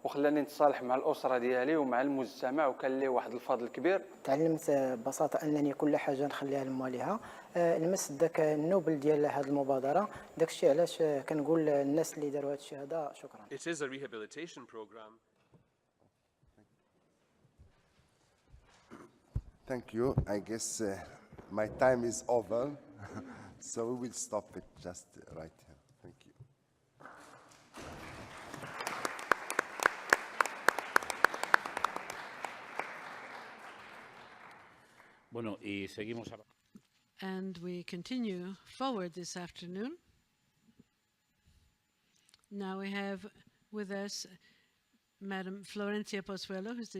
وخلاني نتصالح مع الأسرة ديالي ومع المجتمع وكان لي واحد الفضل كبير. تعلمت ببساطة أنني كل حاجة نخليها لمواليها. لمست داك النوبل ديال هذه المبادرة، داك الشيء علاش كنقول الناس اللي داروا هذا الشيء هذا شكرا. It is a rehabilitation program. Thank you. I guess my time is over, so we will stop it just right here. Thank you. Bueno, y seguimos. And we continue forward this afternoon. Now we have with us Madam Florencia Pozuelo, who's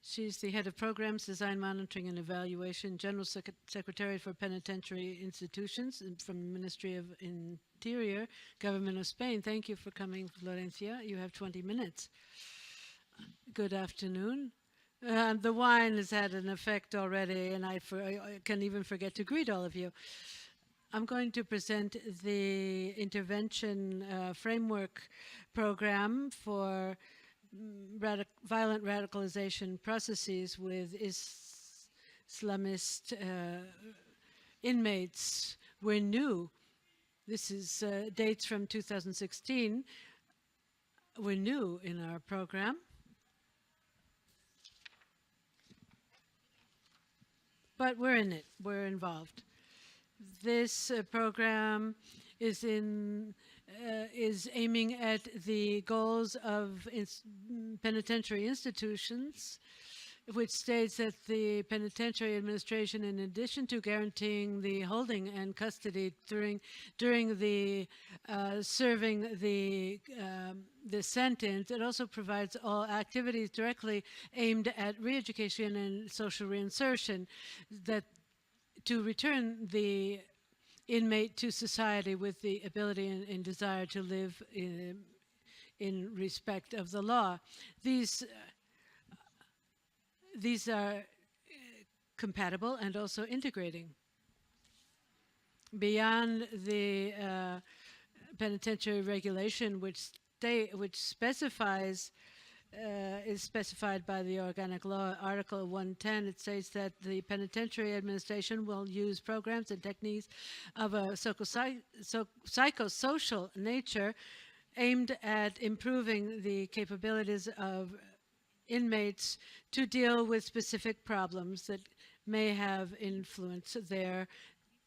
she's the head of programs, design, monitoring, and evaluation, General Secretariat for Penitentiary Institutions from the Ministry of Interior, Government of Spain. Thank you for coming, Florencia. You have 20 minutes. Good afternoon. The wine has had an effect already, and I can even forget to greet all of you. I'm going to present the intervention framework program for violent radicalization processes with Islamist inmates. We're new. This is dates from 2016. We're new in our program. But we're in it. We're involved. This program is aiming at the goals of penitentiary institutions, which states that the penitentiary administration, in addition to guaranteeing the holding and custody during the serving the sentence, it also provides all activities directly aimed at re-education and social reinsertion, that to return the inmate to society with the ability and desire to live in respect of the law. These are compatible and also integrating. Beyond the penitentiary regulation, which specifies is specified by the organic law, Article 110. It states that the penitentiary administration will use programs and techniques of a psychosocial nature aimed at improving the capabilities of inmates to deal with specific problems that may have influenced their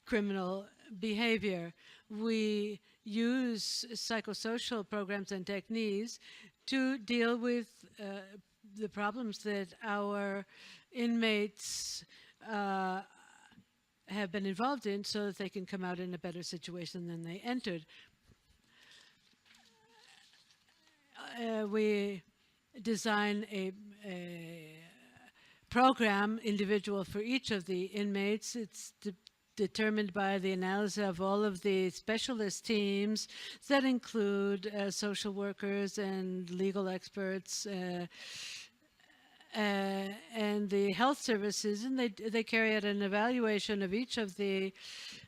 criminal behavior. We use psychosocial programs and techniques to deal with the problems that our inmates have been involved in, so that they can come out in a better situation than they entered. We design a program individual for each of the inmates. It's determined by the analysis of all of the specialist teams that include social workers and legal experts and the health services, and they carry out an evaluation of each of the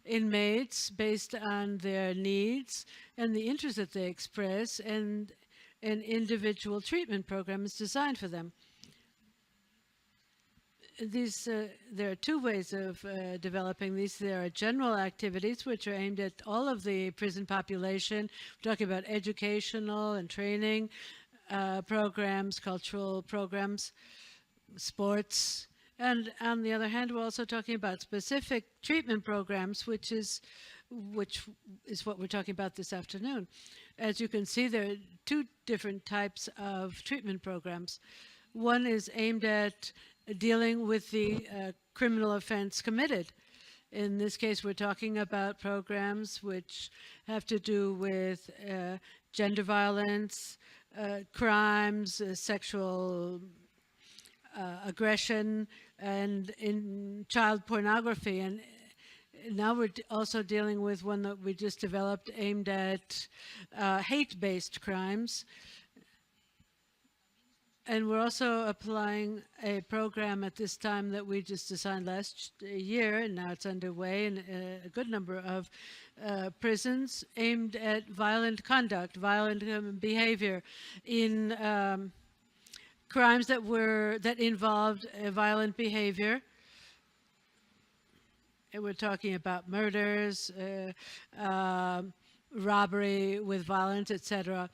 inmates based on their needs and the interests that they express, and an individual treatment program is designed for them. There are two ways of developing these. There are general activities which are aimed at all of the prison population. We're talking about educational and training programs, cultural programs, sports. And on the other hand, we're also talking about specific treatment programs, which is what we're talking about this afternoon. As you can see, there are two different types of treatment programs. One is aimed at dealing with the criminal offense committed, In this case, we're talking about programs which have to do with gender violence, crimes, sexual aggression, and in child pornography. And now we're also dealing with one that we just developed aimed at hate-based crimes. And we're also applying a program at this time that we just designed last year, and now it's underway in a good number of prisons aimed at violent conduct, violent behavior in crimes that involved violent behavior. And we're talking about murders, robbery with violence, etc.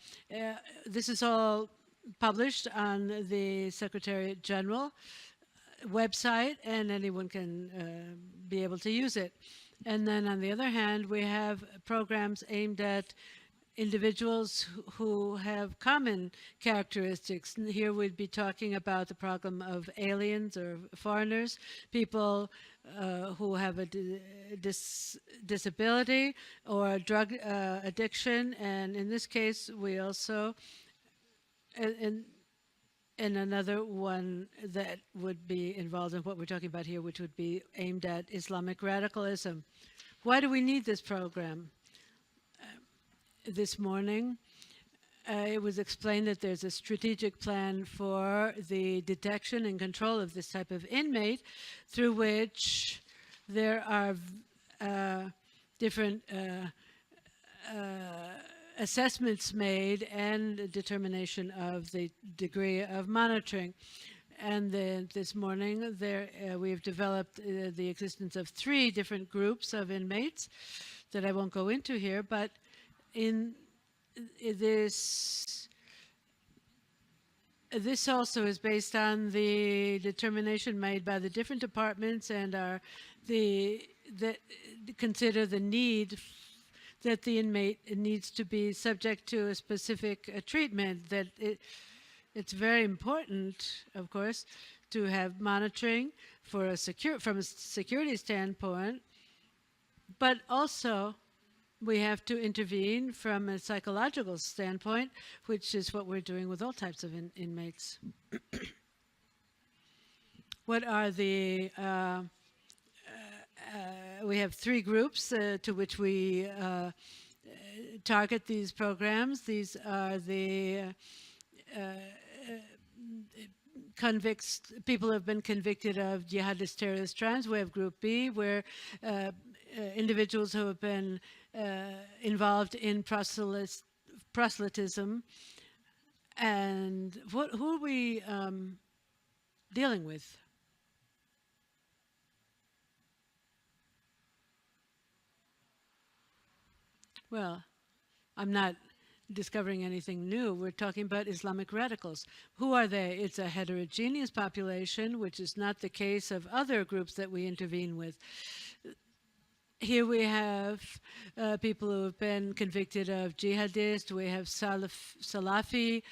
This is all published on the Secretariat General website, and anyone can be able to use it. And then on the other hand, we have programs aimed at individuals who have common characteristics. And here we'd be talking about the problem of aliens or foreigners, people who have a disability or drug addiction. And in this case, we also, and another one that would be involved in what we're talking about here, which would be aimed at Islamic radicalism. Why do we need this program? This morning, it was explained that there's a strategic plan for the detection and control of this type of inmate, through which there are different assessments made and determination of the degree of monitoring. And this morning, we have developed the existence of 3 different groups of inmates that I won't go into here, but in this also is based on the determination made by the different departments and that consider the need that the inmate needs to be subject to a specific treatment. That it's very important, of course, to have monitoring from a security standpoint, but also we have to intervene from a psychological standpoint, which is what we're doing with all types of inmates. What are the, we have 3 groups to which we target these programs. These are the convicts, people who have been convicted of jihadist terrorist crimes. We have Group B, where individuals who have been involved in proselytism. And who are we dealing with? Well, I'm not discovering anything new. We're talking about Islamic radicals. Who are they? It's a heterogeneous population, which is not the case of other groups that we intervene with. Here we have people who have been convicted of jihadist. We have Salafi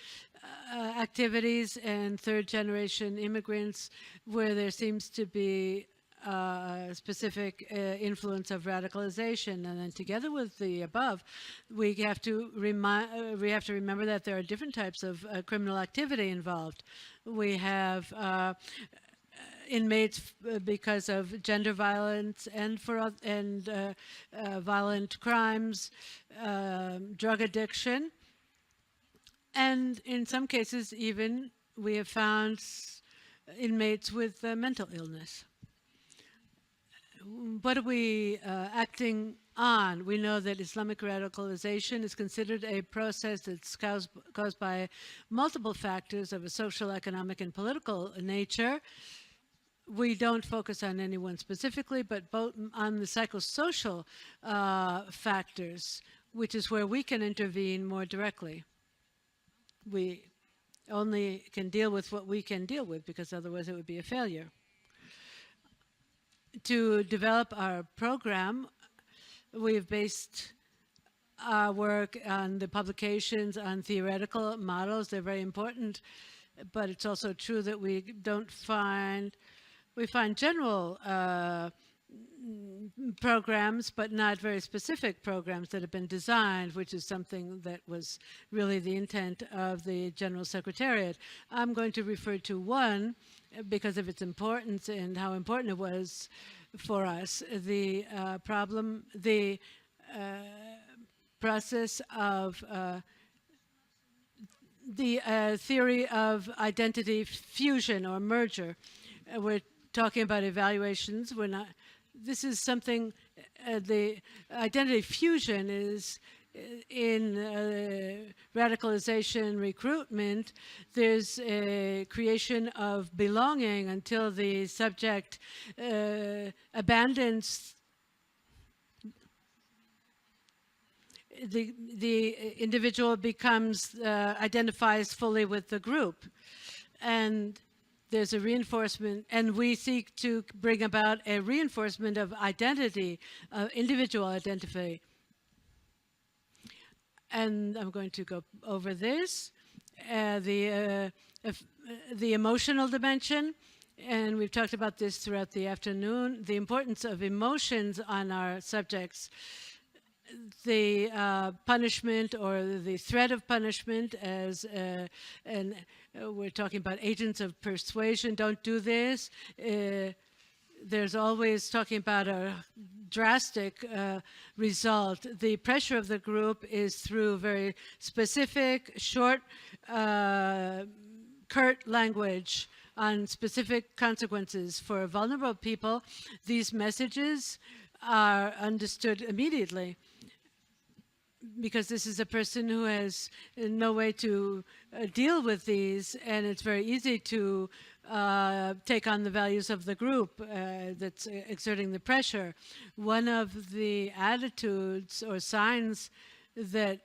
activities and third-generation immigrants, where there seems to be specific influence of radicalization. And then together with the above, we have to remember that there are different types of criminal activity involved. We have inmates because of gender violence and violent crimes, drug addiction, and in some cases even we have found inmates with mental illness. What are we acting on? We know that Islamic radicalization is considered a process that's caused by multiple factors of a social, economic, and political nature. We don't focus on anyone specifically, but both on the psychosocial factors, which is where we can intervene more directly. We only can deal with what we can deal with, because otherwise it would be a failure. To develop our program, we've based our work on the publications on theoretical models. They're very important, but it's also true that we find general programs, but not very specific programs that have been designed, which is something that was really the intent of the General Secretariat. I'm going to refer to one because of its importance and how important it was for us. The process of the theory of identity fusion or merger. We're talking about evaluations. We're not. This is something. The identity fusion is in radicalization recruitment. There's a creation of belonging until the subject abandons the individual becomes identifies fully with the group, and there's a reinforcement, and we seek to bring about a reinforcement of identity, individual identity. And I'm going to go over this, the emotional dimension, and we've talked about this throughout the afternoon, the importance of emotions on our subjects. The punishment or the threat of punishment as and we're talking about agents of persuasion. Don't do this. There's always talking about a drastic result. The pressure of the group is through very specific, short, curt language on specific consequences. For vulnerable people, these messages are understood immediately, because this is a person who has no way to deal with these, and it's very easy to take on the values of the group that's exerting the pressure. One of the attitudes or signs that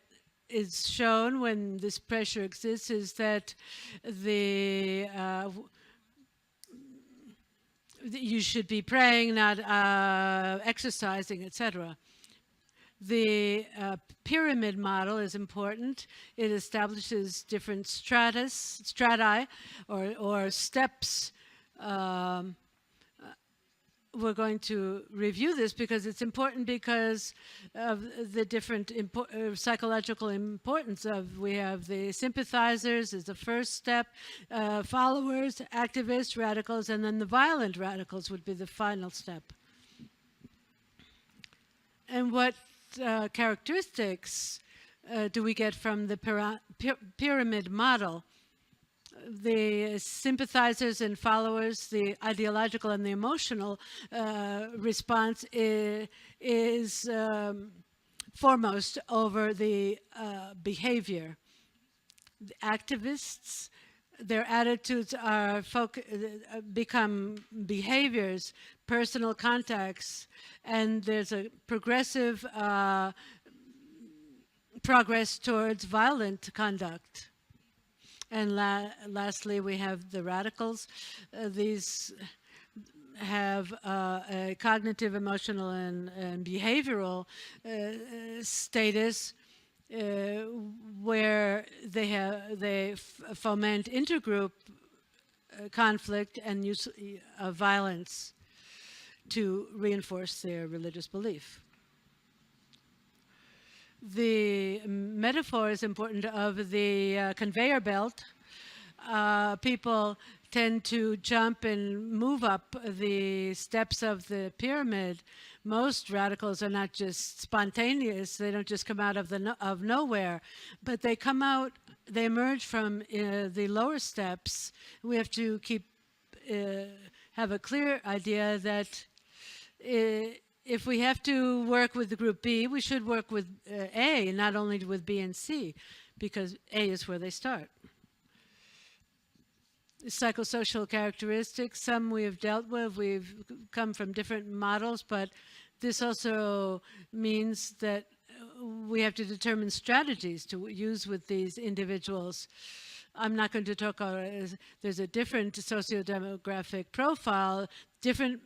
is shown when this pressure exists is that you should be praying, not exercising, etc. The pyramid model is important. It establishes different strati or steps. We're going to review this because it's important because of the different psychological importance of. We have the sympathizers as the first step, followers, activists, radicals, and then the violent radicals would be the final step. And what characteristics do we get from the pyramid model? The sympathizers and followers, the ideological and the emotional response is foremost over the behavior. The activists, their attitudes are become behaviors, personal contacts, and there's a progressive progress towards violent conduct. And lastly, we have the radicals. These have a cognitive, emotional, and behavioral status where they foment intergroup conflict and use of violence to reinforce their religious belief. The metaphor is important of the conveyor belt. People tend to jump and move up the steps of the pyramid. Most radicals are not just spontaneous. They don't just come out of nowhere, but they come out, they emerge from the lower steps. We have to have a clear idea that if we have to work with the group B, we should work with A, not only with B and C, because A is where they start. Psychosocial characteristics, some we have dealt with, we've come from different models, but this also means that we have to determine strategies to use with these individuals. I'm not going to talk about it. There's a different socio-demographic profile, different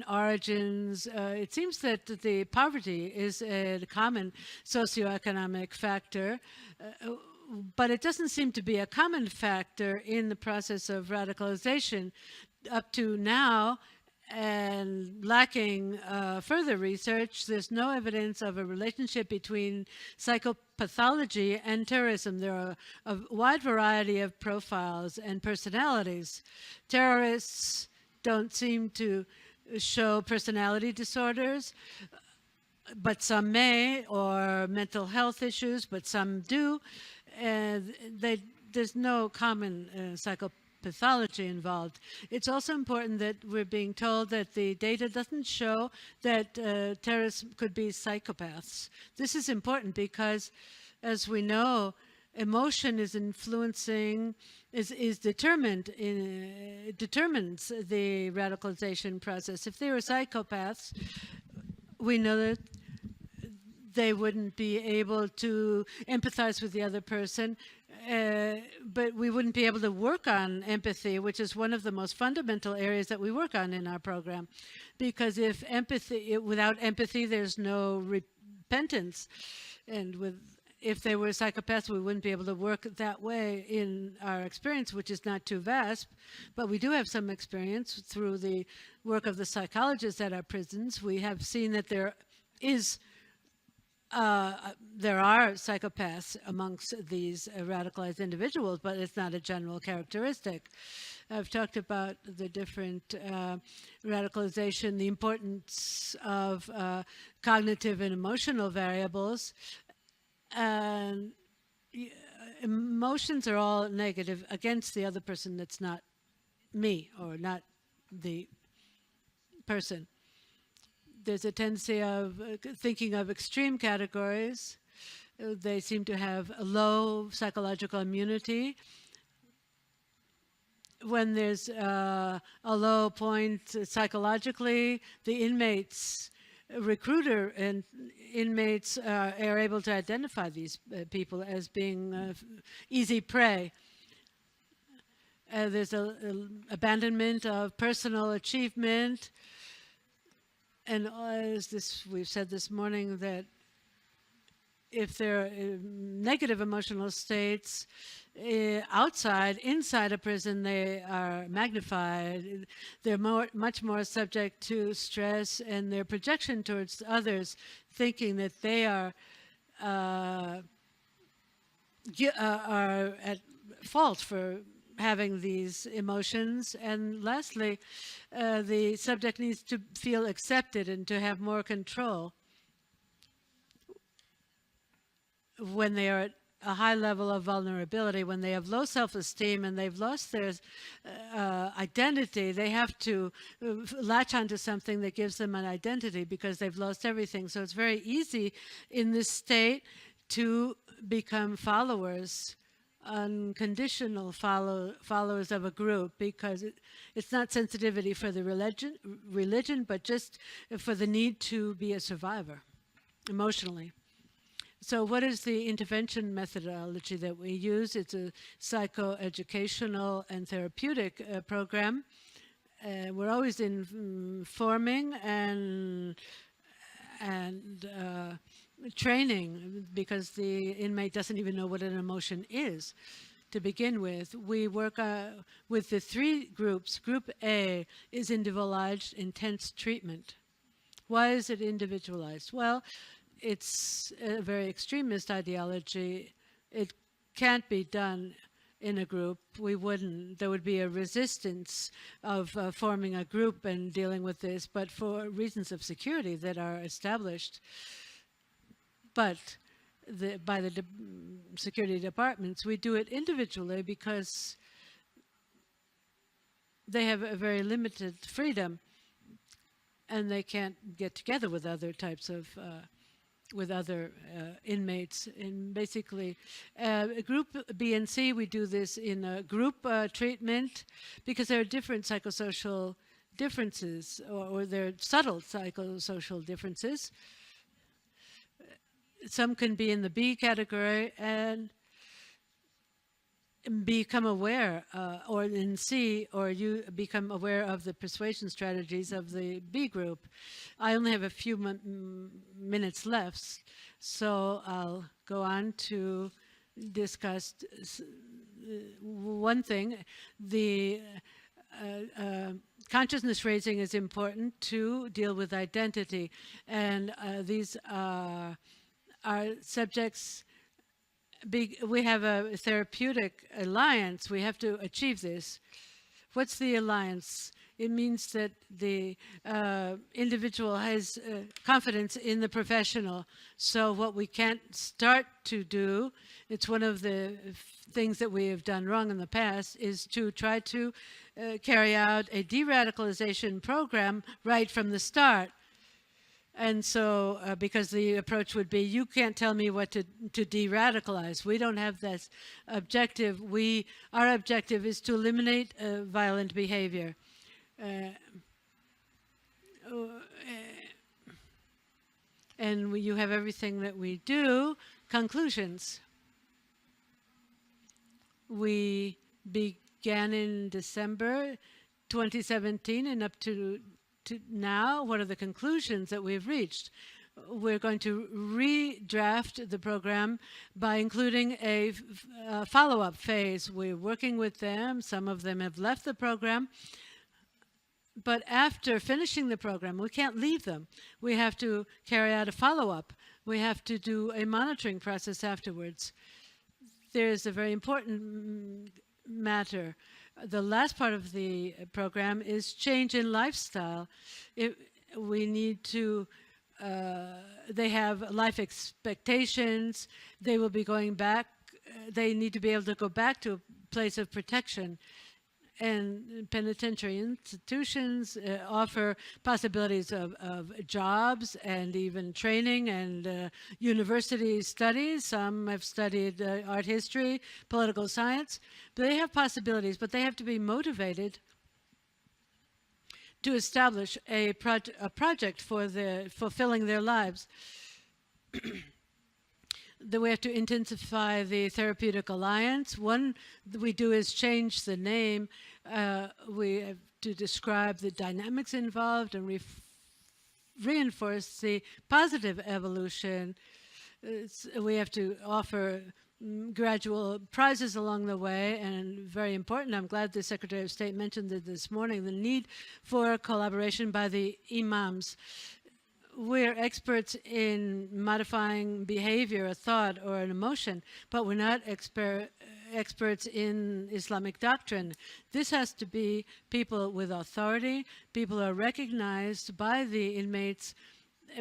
origins. It seems that the poverty is a common socioeconomic factor, but it doesn't seem to be a common factor in the process of radicalization. Up to now, And lacking further research, there's no evidence of a relationship between psychopathology and terrorism. There are a wide variety of profiles and personalities. Terrorists don't seem to show personality disorders, but some may, or mental health issues, but some do. There's no common psychopathology involved. It's also important that we're being told that the data doesn't show that terrorists could be psychopaths. This is important because, as we know, emotion is influencing, determines the radicalization process. If they were psychopaths, we know that they wouldn't be able to empathize with the other person, but we wouldn't be able to work on empathy, which is one of the most fundamental areas that we work on in our program. Because without empathy, there's no repentance. And if they were psychopaths, we wouldn't be able to work that way in our experience, which is not too vast. But we do have some experience through the work of the psychologists at our prisons. We have seen that there are psychopaths amongst these radicalized individuals, but it's not a general characteristic. I've talked about the different radicalization, the importance of cognitive and emotional variables. And emotions are all negative against the other person that's not me or not the person. There's a tendency of thinking of extreme categories. They seem to have a low psychological immunity. When there's a low point psychologically, the inmates, recruiter and inmates are able to identify these people as being easy prey. There's an abandonment of personal achievement. And as we've said this morning, that if there are negative emotional states inside a prison, they are magnified. They're much more subject to stress, and their projection towards others, thinking that they are at fault for having these emotions. And lastly, the subject needs to feel accepted and to have more control when they are at a high level of vulnerability. When they have low self-esteem and they've lost their identity, they have to latch onto something that gives them an identity because they've lost everything. So it's very easy in this state to become followers, unconditional followers of a group, because it's not sensitivity for the religion, but just for the need to be a survivor emotionally. So what is the intervention methodology that we use? It's a psychoeducational and therapeutic program. We're always informing and training, because the inmate doesn't even know what an emotion is to begin with. We work with the three groups. Group A is individualized intense treatment. Why is it individualized? Well, it's a very extremist ideology. It can't be done in a group. There would be a resistance of forming a group and dealing with this, but for reasons of security that are established. But by the security departments, we do it individually because they have a very limited freedom and they can't get together with other types of inmates. And basically, group B and C, we do this in a group treatment because there are different psychosocial differences, or there are subtle psychosocial differences. Some can be in the B category and become aware, or in C, or you become aware of the persuasion strategies of the B group. I only have a few minutes left, so I'll go on to discuss one thing, the consciousness raising is important to deal with identity. And these are subjects. We have a therapeutic alliance. We have to achieve this. What's the alliance? It means that the individual has confidence in the professional. So what we can't start to do, it's one of the things that we have done wrong in the past, is to try to carry out a de-radicalization program right from the start. And so, because the approach would be, you can't tell me what to de-radicalize. We don't have that objective. Our objective is to eliminate violent behavior. And you have everything that we do. Conclusions. We began in December 2017 and up to now. What are the conclusions that we've reached? We're going to redraft the program by including a follow-up phase. We're working with them. Some of them have left the program. But after finishing the program, we can't leave them. We have to carry out a follow-up. We have to do a monitoring process afterwards. There's a very important matter. The last part of the program is change in lifestyle. We need to, they have life expectations. They will be going back. They need to be able to go back to a place of protection. And penitentiary institutions offer possibilities of jobs and even training and university studies. Some have studied art history, political science. But they have possibilities, but they have to be motivated to establish a project for fulfilling their lives. That we have to intensify the therapeutic alliance. One we do is change the name. We have to describe the dynamics involved and reinforce the positive evolution. We have to offer gradual prizes along the way, and very important, I'm glad the Secretary of State mentioned it this morning, the need for collaboration by the imams. We're experts in modifying behavior, a thought, or an emotion, but we're not experts in Islamic doctrine. This has to be people with authority. People are recognized by the inmates,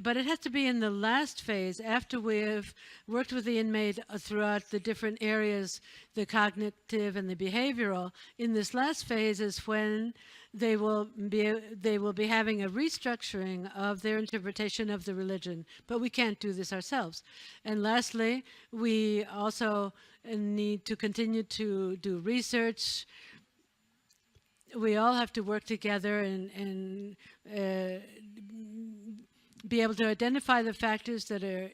but it has to be in the last phase, after we've worked with the inmate throughout the different areas, the cognitive and the behavioral. In this last phase is when they will be having a restructuring of their interpretation of the religion, but we can't do this ourselves. And lastly, we also need to continue to do research. We all have to work together and be able to identify the factors that are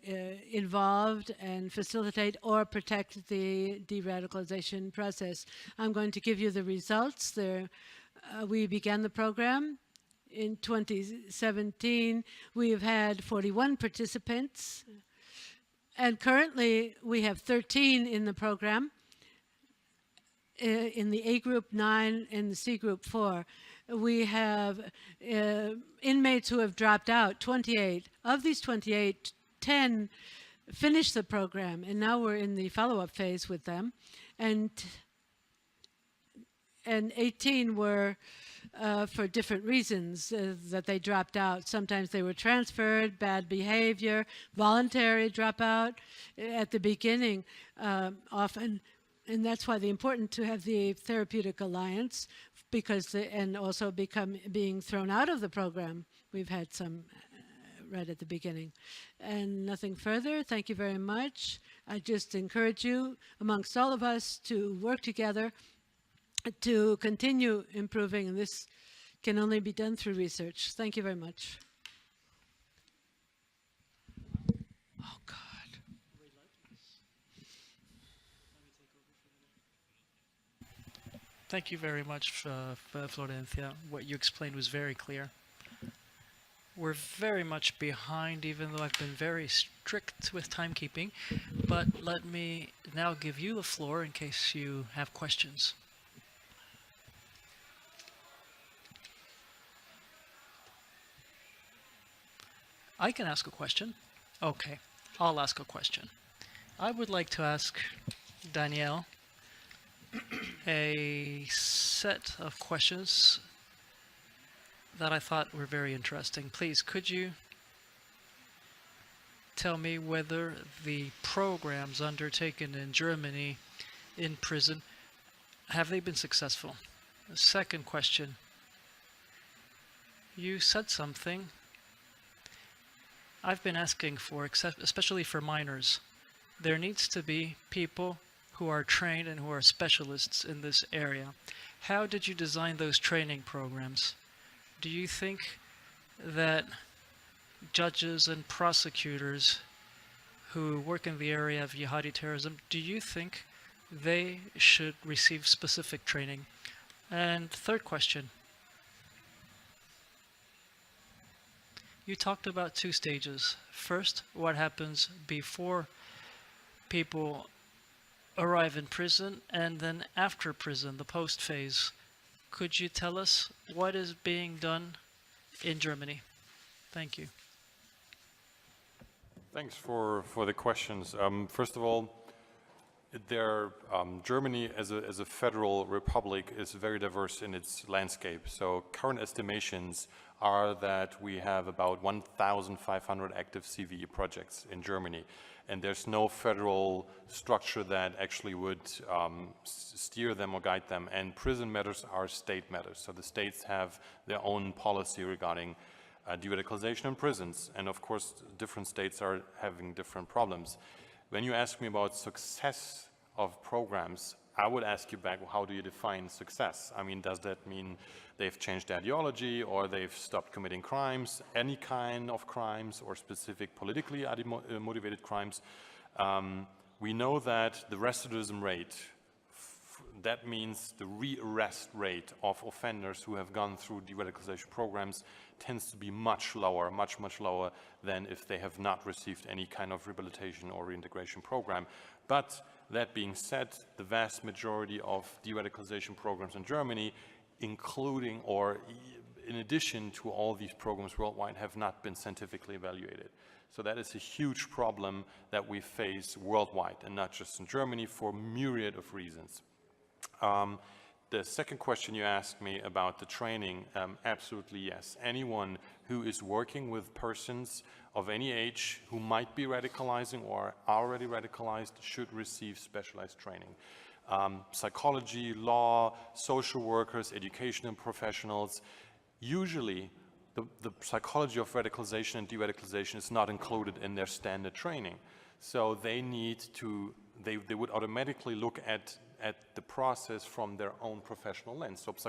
involved and facilitate or protect the de-radicalization process. I'm going to give you the results. We began the program in 2017. We have had 41 participants, and currently we have 13 in the program. In the A group, 9, and the C group, 4. We have inmates who have dropped out, 28. Of these 28, 10 finished the program, and now we're in the follow-up phase with them. And 18 were for different reasons that they dropped out. Sometimes they were transferred, bad behavior, voluntary dropout at the beginning, often. And that's why it's important to have the therapeutic alliance, because and also being thrown out of the program. We've had some right at the beginning. And nothing further. Thank you very much. I just encourage you, amongst all of us, to work together to continue improving, and this can only be done through research. Thank you very much. Oh, God. Thank you very much, Florencia. What you explained was very clear. We're very much behind, even though I've been very strict with timekeeping. But let me now give you the floor in case you have questions. I can ask a question. Okay, I'll ask a question. I would like to ask Danielle a set of questions that I thought were very interesting. Please, could you tell me whether the programs undertaken in Germany in prison, have they been successful? The second question, you said something I've been asking for, especially for minors. There needs to be people who are trained and who are specialists in this area. How did you design those training programs? Do you think that judges and prosecutors who work in the area of jihadi terrorism, do you think they should receive specific training? And third question, you talked about two stages. First, what happens before people arrive in prison, and then after prison, the post phase. Could you tell us what is being done in Germany? Thank you. Thanks for the questions. First of all, Germany as a federal republic is very diverse in its landscape. So current estimations are that we have about 1,500 active CVE projects in Germany. And there's no federal structure that actually would steer them or guide them. And prison matters are state matters. So the states have their own policy regarding de-radicalization in prisons. And of course, different states are having different problems. When you ask me about success of programs, I would ask you back, well, how do you define success? I mean, does that mean they've changed ideology or they've stopped committing crimes, any kind of crimes or specific politically motivated crimes? We know that the recidivism rate, that means the re-arrest rate of offenders who have gone through de-radicalization programs, tends to be much lower, much lower than if they have not received any kind of rehabilitation or reintegration program. But that being said, the vast majority of de-radicalization programs in Germany, including or in addition to all these programs worldwide, have not been scientifically evaluated. So that is a huge problem that we face worldwide and not just in Germany for myriad of reasons. The second question you asked me about the training, absolutely yes. Anyone who is working with persons of any age who might be radicalizing or already radicalized should receive specialized training. Psychology, law, social workers, educational professionals. Usually, the psychology of radicalization and de-radicalization is not included in their standard training. So they need to, they would automatically look at the process from their own professional lens. So a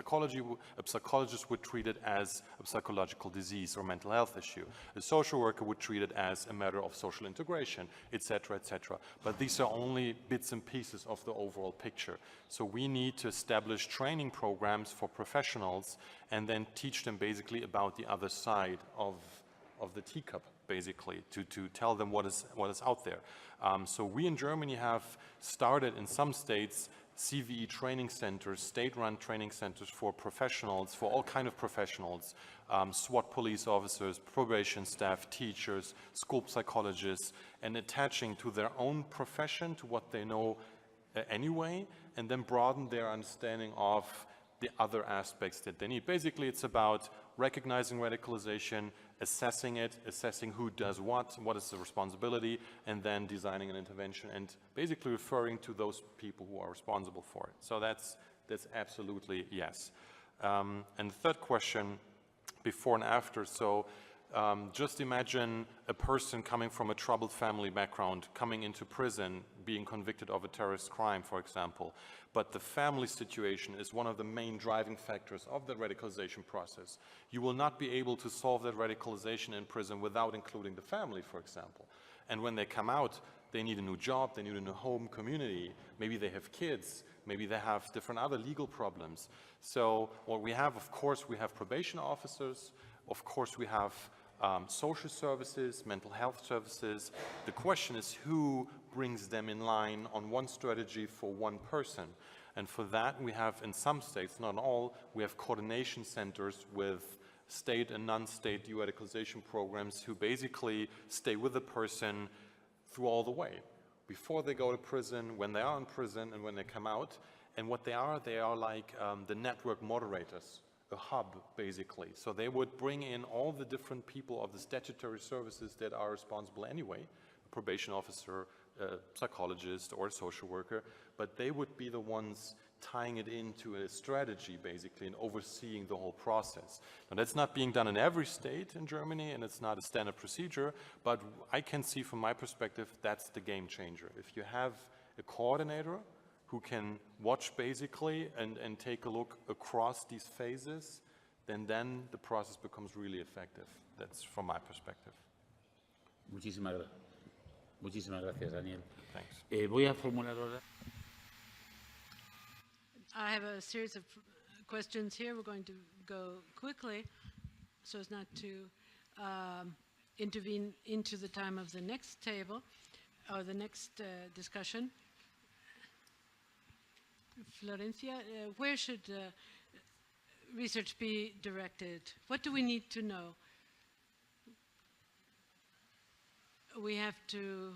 psychologist would treat it as a psychological disease or mental health issue. A social worker would treat it as a matter of social integration, etc., etc. But these are only bits and pieces of the overall picture. So we need to establish training programs for professionals and then teach them basically about the other side of the teacup, basically, to tell them what is out there. So we in Germany have started in some states CVE training centers, state-run training centers for professionals, for all kind of professionals, SWAT police officers, probation staff, teachers, school psychologists, and attaching to their own profession, to what they know anyway, and then broaden their understanding of the other aspects that they need. Basically, it's about recognizing radicalization, assessing it, assessing who does what is the responsibility, and then designing an intervention and basically referring to those people who are responsible for it. So that's absolutely yes. And the third question, before and after. So just imagine a person coming from a troubled family background, coming into prison, being convicted of a terrorist crime, for example. But the family situation is one of the main driving factors of the radicalization process. You will not be able to solve that radicalization in prison without including the family, for example. And when they come out, they need a new job, they need a new home community, maybe they have kids, maybe they have different other legal problems. So what we have, of course, we have probation officers, of course we have social services, mental health services. The question is who brings them in line on one strategy for one person. And for that we have, in some states, not all, we have coordination centers with state and non-state de-radicalization programs who basically stay with the person through all the way, before they go to prison, when they are in prison, and when they come out. And what they are like the network moderators, a hub, basically. So they would bring in all the different people of the statutory services that are responsible anyway, a probation officer, a psychologist, or a social worker, but they would be the ones tying it into a strategy, basically, and overseeing the whole process. Now, that's not being done in every state in Germany, and it's not a standard procedure, but I can see from my perspective, that's the game changer. If you have a coordinator who can watch, basically, and take a look across these phases, then the process becomes really effective. That's from my perspective. Muchísimas gracias, Daniel. Thanks. Voy a formular ahora. I have a series of questions here. We're going to go quickly so as not to intervene into the time of the next table or the next discussion. Florencia, where should research be directed? What do we need to know? We have to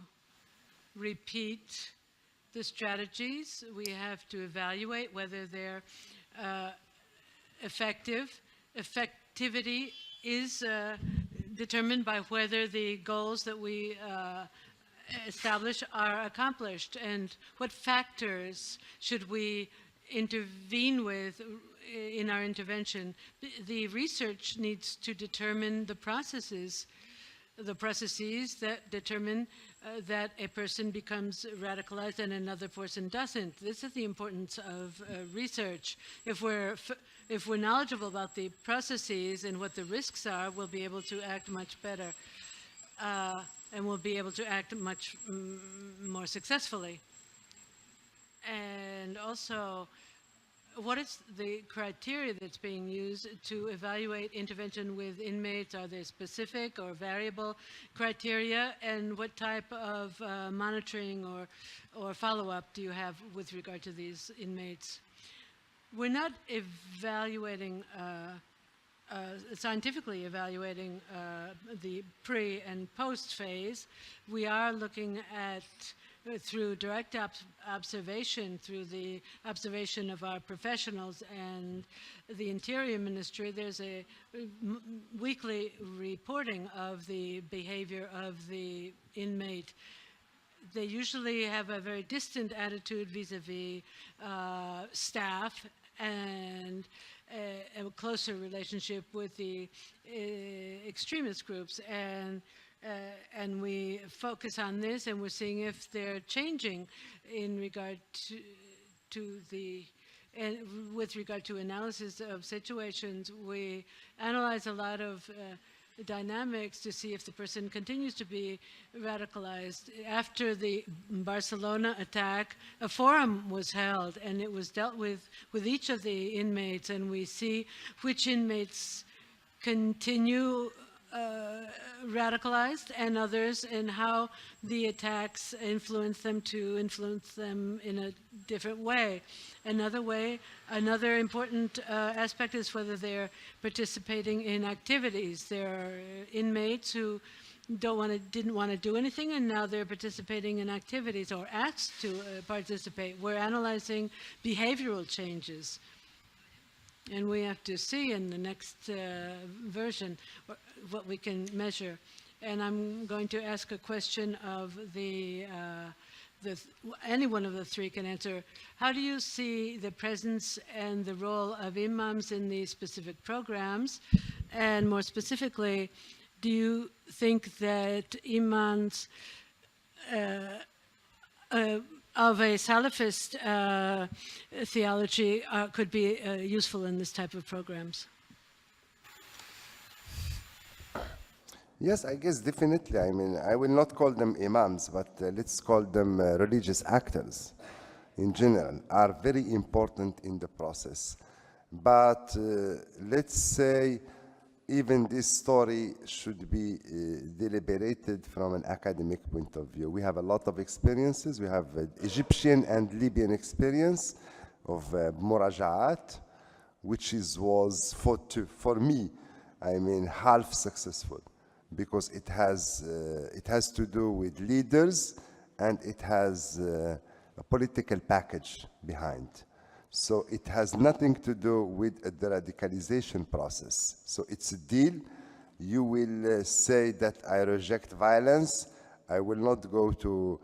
repeat the strategies. We have to evaluate whether they're effective. Effectivity is determined by whether the goals that we establish are accomplished, and what factors should we intervene with in our intervention. The research needs to determine the processes that determine that a person becomes radicalized and another person doesn't. This is the importance of research. If we're knowledgeable about the processes and what the risks are, we'll be able to act much better, and we'll be able to act much more successfully. And also, what is the criteria that's being used to evaluate intervention with inmates? Are there specific or variable criteria? And what type of monitoring or follow-up do you have with regard to these inmates? We're not evaluating, scientifically evaluating the pre and post phase. We are looking at through direct observation, through the observation of our professionals and the Interior Ministry, there's a weekly reporting of the behavior of the inmate. They usually have a very distant attitude vis-a-vis staff and a closer relationship with the extremist groups. And we focus on this, and we're seeing if they're changing in regard to the, and with regard to analysis of situations. We analyze a lot of dynamics to see if the person continues to be radicalized. After the Barcelona attack, a forum was held, and it was dealt with each of the inmates, and we see which inmates continue radicalized and others, and how the attacks influence them in a different way. Another important aspect is whether they're participating in activities. There are inmates who didn't want to do anything, and now they're participating in activities or asked to participate. We're analyzing behavioral changes. And we have to see in the next version what we can measure. And I'm going to ask a question of any one of the three can answer. How do you see the presence and the role of imams in these specific programs? And more specifically, do you think that imams of a Salafist theology could be useful in this type of programs? Yes, I guess definitely. I mean, I will not call them imams, but let's call them religious actors in general, are very important in the process. But let's say even this story should be deliberated from an academic point of view. We have a lot of experiences. We have Egyptian and Libyan experience of muraja'at, which was for me I mean, half successful, because it has to do with leaders, and it has a political package behind. So it has nothing to do with the radicalization process. So it's a deal. You will say that I reject violence. I will not go to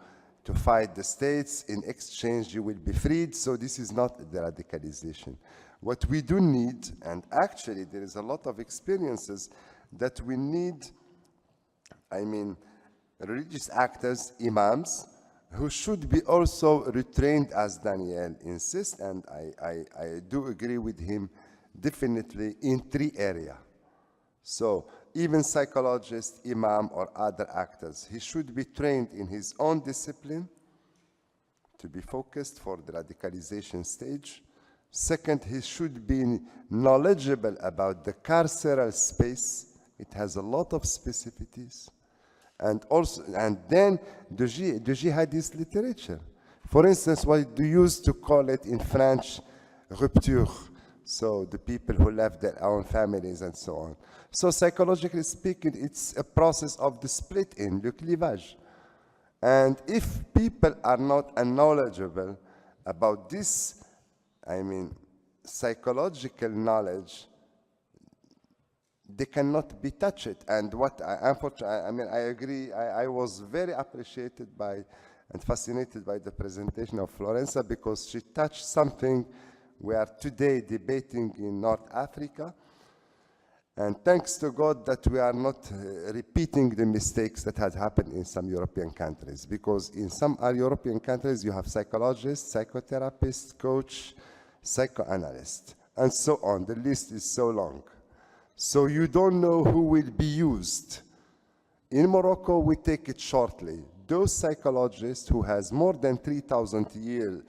fight the states. In exchange, you will be freed. So this is not the radicalization. What we do need, and actually there is a lot of experiences that we need, I mean, religious actors, imams, who should be also retrained, as Daniel insists, and I do agree with him definitely in 3 areas. So even psychologists, imam, or other actors, he should be trained in his own discipline to be focused for the radicalization stage. Second, he should be knowledgeable about the carceral space. It has a lot of specificities. And then the jihadist literature. For instance, what do you used to call it in French, rupture. So the people who left their own families and so on. So psychologically speaking, it's a process of the split in, le clivage. And if people are not knowledgeable about this, I mean, psychological knowledge, they cannot be touched. And what unfortunately, I mean, I agree, I was very appreciated by and fascinated by the presentation of Florencia, because she touched something we are today debating in North Africa. And thanks to God that we are not repeating the mistakes that had happened in some European countries, because in some European countries you have psychologists, psychotherapists, coach, psychoanalysts, and so on. The list is so long. So you don't know who will be used. In Morocco, we take it shortly. Those psychologists who has more than 3,000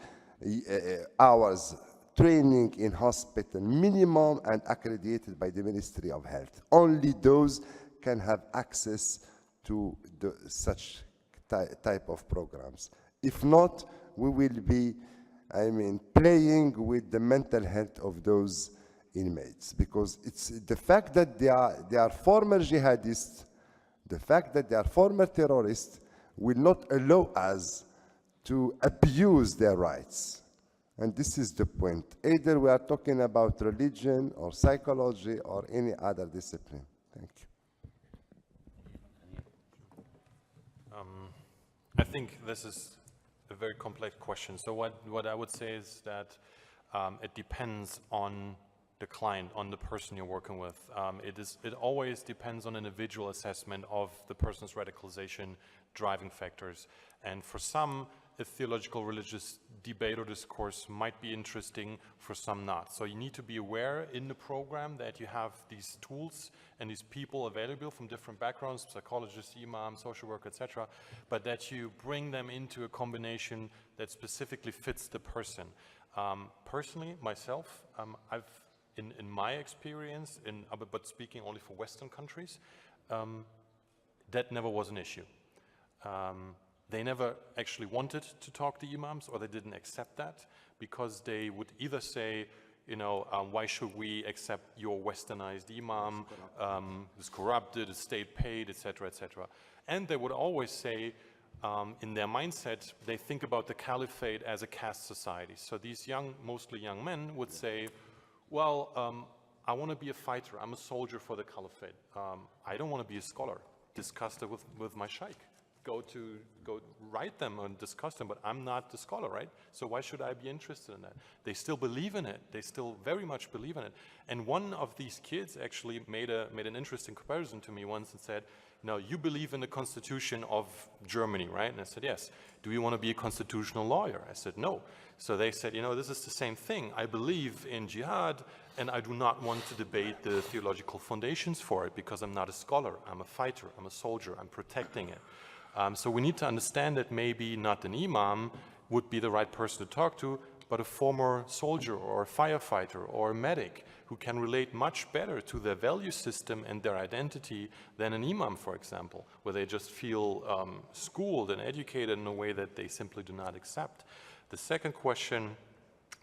hours training in hospital, minimum, and accredited by the Ministry of Health. Only those can have access to such type of programs. If not, we will be, I mean, playing with the mental health of those inmates, because it's the fact that they are former jihadists, the fact that they are former terrorists will not allow us to abuse their rights. And this is the point. Either we are talking about religion or psychology or any other discipline. Thank you. I think this is a very complex question. So what I would say is that it depends on the client, on the person you're working with. It always depends on individual assessment of the person's radicalization driving factors. And for some, a theological religious debate or discourse might be interesting, for some not. So you need to be aware in the program that you have these tools and these people available from different backgrounds, psychologists, imams, social work, etc., but that you bring them into a combination that specifically fits the person. Personally, myself, I've in my experience, but speaking only for Western countries, that never was an issue. They never actually wanted to talk to imams, or they didn't accept that, because they would either say, you know, why should we accept your westernized imam, who's corrupted, is state paid, etc., etc. And they would always say, in their mindset, they think about the caliphate as a caste society. So these mostly young men would say, well, I want to be a fighter, I'm a soldier for the caliphate. I don't want to be a scholar. Discuss it with my sheikh. Go write them and discuss them, but I'm not the scholar, right? So why should I be interested in that? They still believe in it. They still very much believe in it. And one of these kids actually made an interesting comparison to me once and said, no, you believe in the Constitution of Germany, right? And I said, yes. Do you want to be a constitutional lawyer? I said, no. So they said, you know, this is the same thing. I believe in jihad, and I do not want to debate the theological foundations for it, because I'm not a scholar. I'm a fighter. I'm a soldier. I'm protecting it. So we need to understand that maybe not an imam would be the right person to talk to, but a former soldier or a firefighter or a medic who can relate much better to their value system and their identity than an imam, for example, where they just feel schooled and educated in a way that they simply do not accept. The second question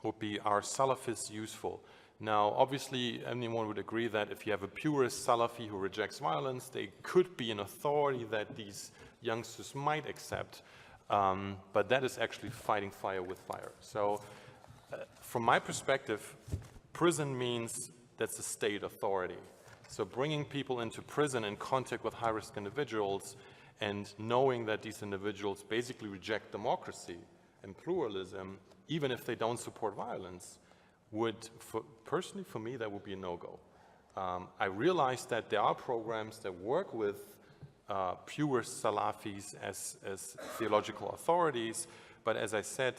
would be, are Salafists useful? Now, obviously, anyone would agree that if you have a purist Salafi who rejects violence, they could be an authority that these youngsters might accept, but that is actually fighting fire with fire. So, from my perspective, prison means that's a state authority. So bringing people into prison in contact with high-risk individuals and knowing that these individuals basically reject democracy and pluralism, even if they don't support violence, would, personally for me, that would be a no-go. I realize that there are programs that work with pure Salafis as theological authorities, but as I said,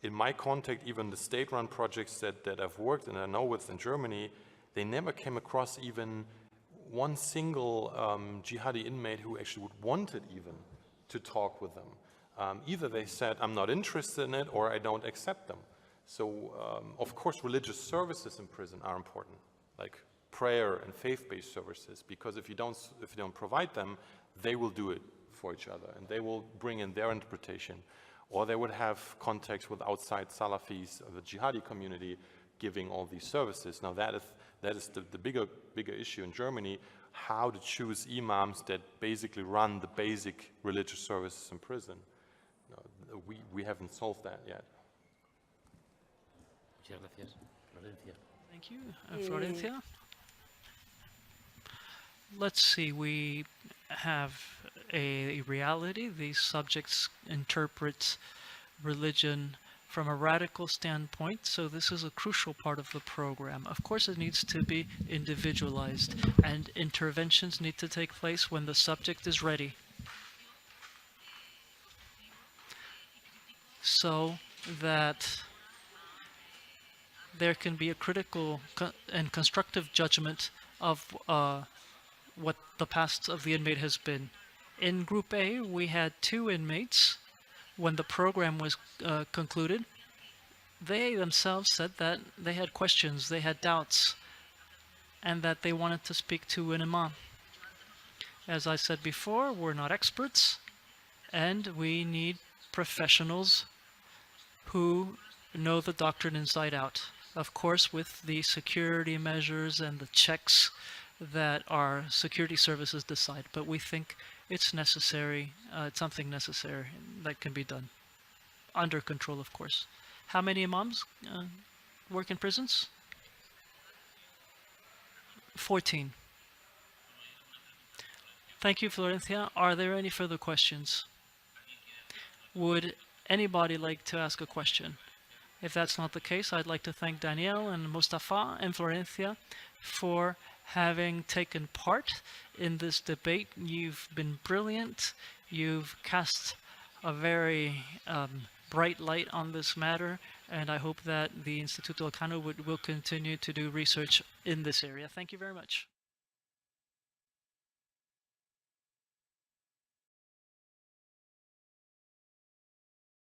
in my contact, even the state-run projects that I've worked and I know with in Germany, they never came across even one single jihadi inmate who actually would want it even to talk with them. Either they said, I'm not interested in it, or I don't accept them. So, of course, religious services in prison are important, like prayer and faith-based services, because if you don't provide them, they will do it for each other, and they will bring in their interpretation. Or they would have contacts with outside Salafis of the jihadi community giving all these services. Now that is the bigger issue in Germany, how to choose imams that basically run the basic religious services in prison. No, we haven't solved that yet. Muchas gracias. Florencia. Thank you. Florencia? Let's see, we have a reality. These subjects interpret religion from a radical standpoint, so this is a crucial part of the program. Of course, it needs to be individualized, and interventions need to take place when the subject is ready. So that there can be a critical and constructive judgment of what the past of the inmate has been. In Group A, we had 2 inmates. When the program was concluded, they themselves said that they had questions, they had doubts, and that they wanted to speak to an imam. As I said before, we're not experts, and we need professionals who know the doctrine inside out. Of course, with the security measures and the checks that our security services decide, but we think it's necessary, it's something necessary that can be done. Under control, of course. How many imams work in prisons? 14. Thank you, Florencia. Are there any further questions? Would anybody like to ask a question? If that's not the case, I'd like to thank Daniel and Mostafa and Florencia for having taken part in this debate. You've been brilliant. You've cast a very bright light on this matter, and I hope that the Instituto Elcano will continue to do research in this area. Thank you very much.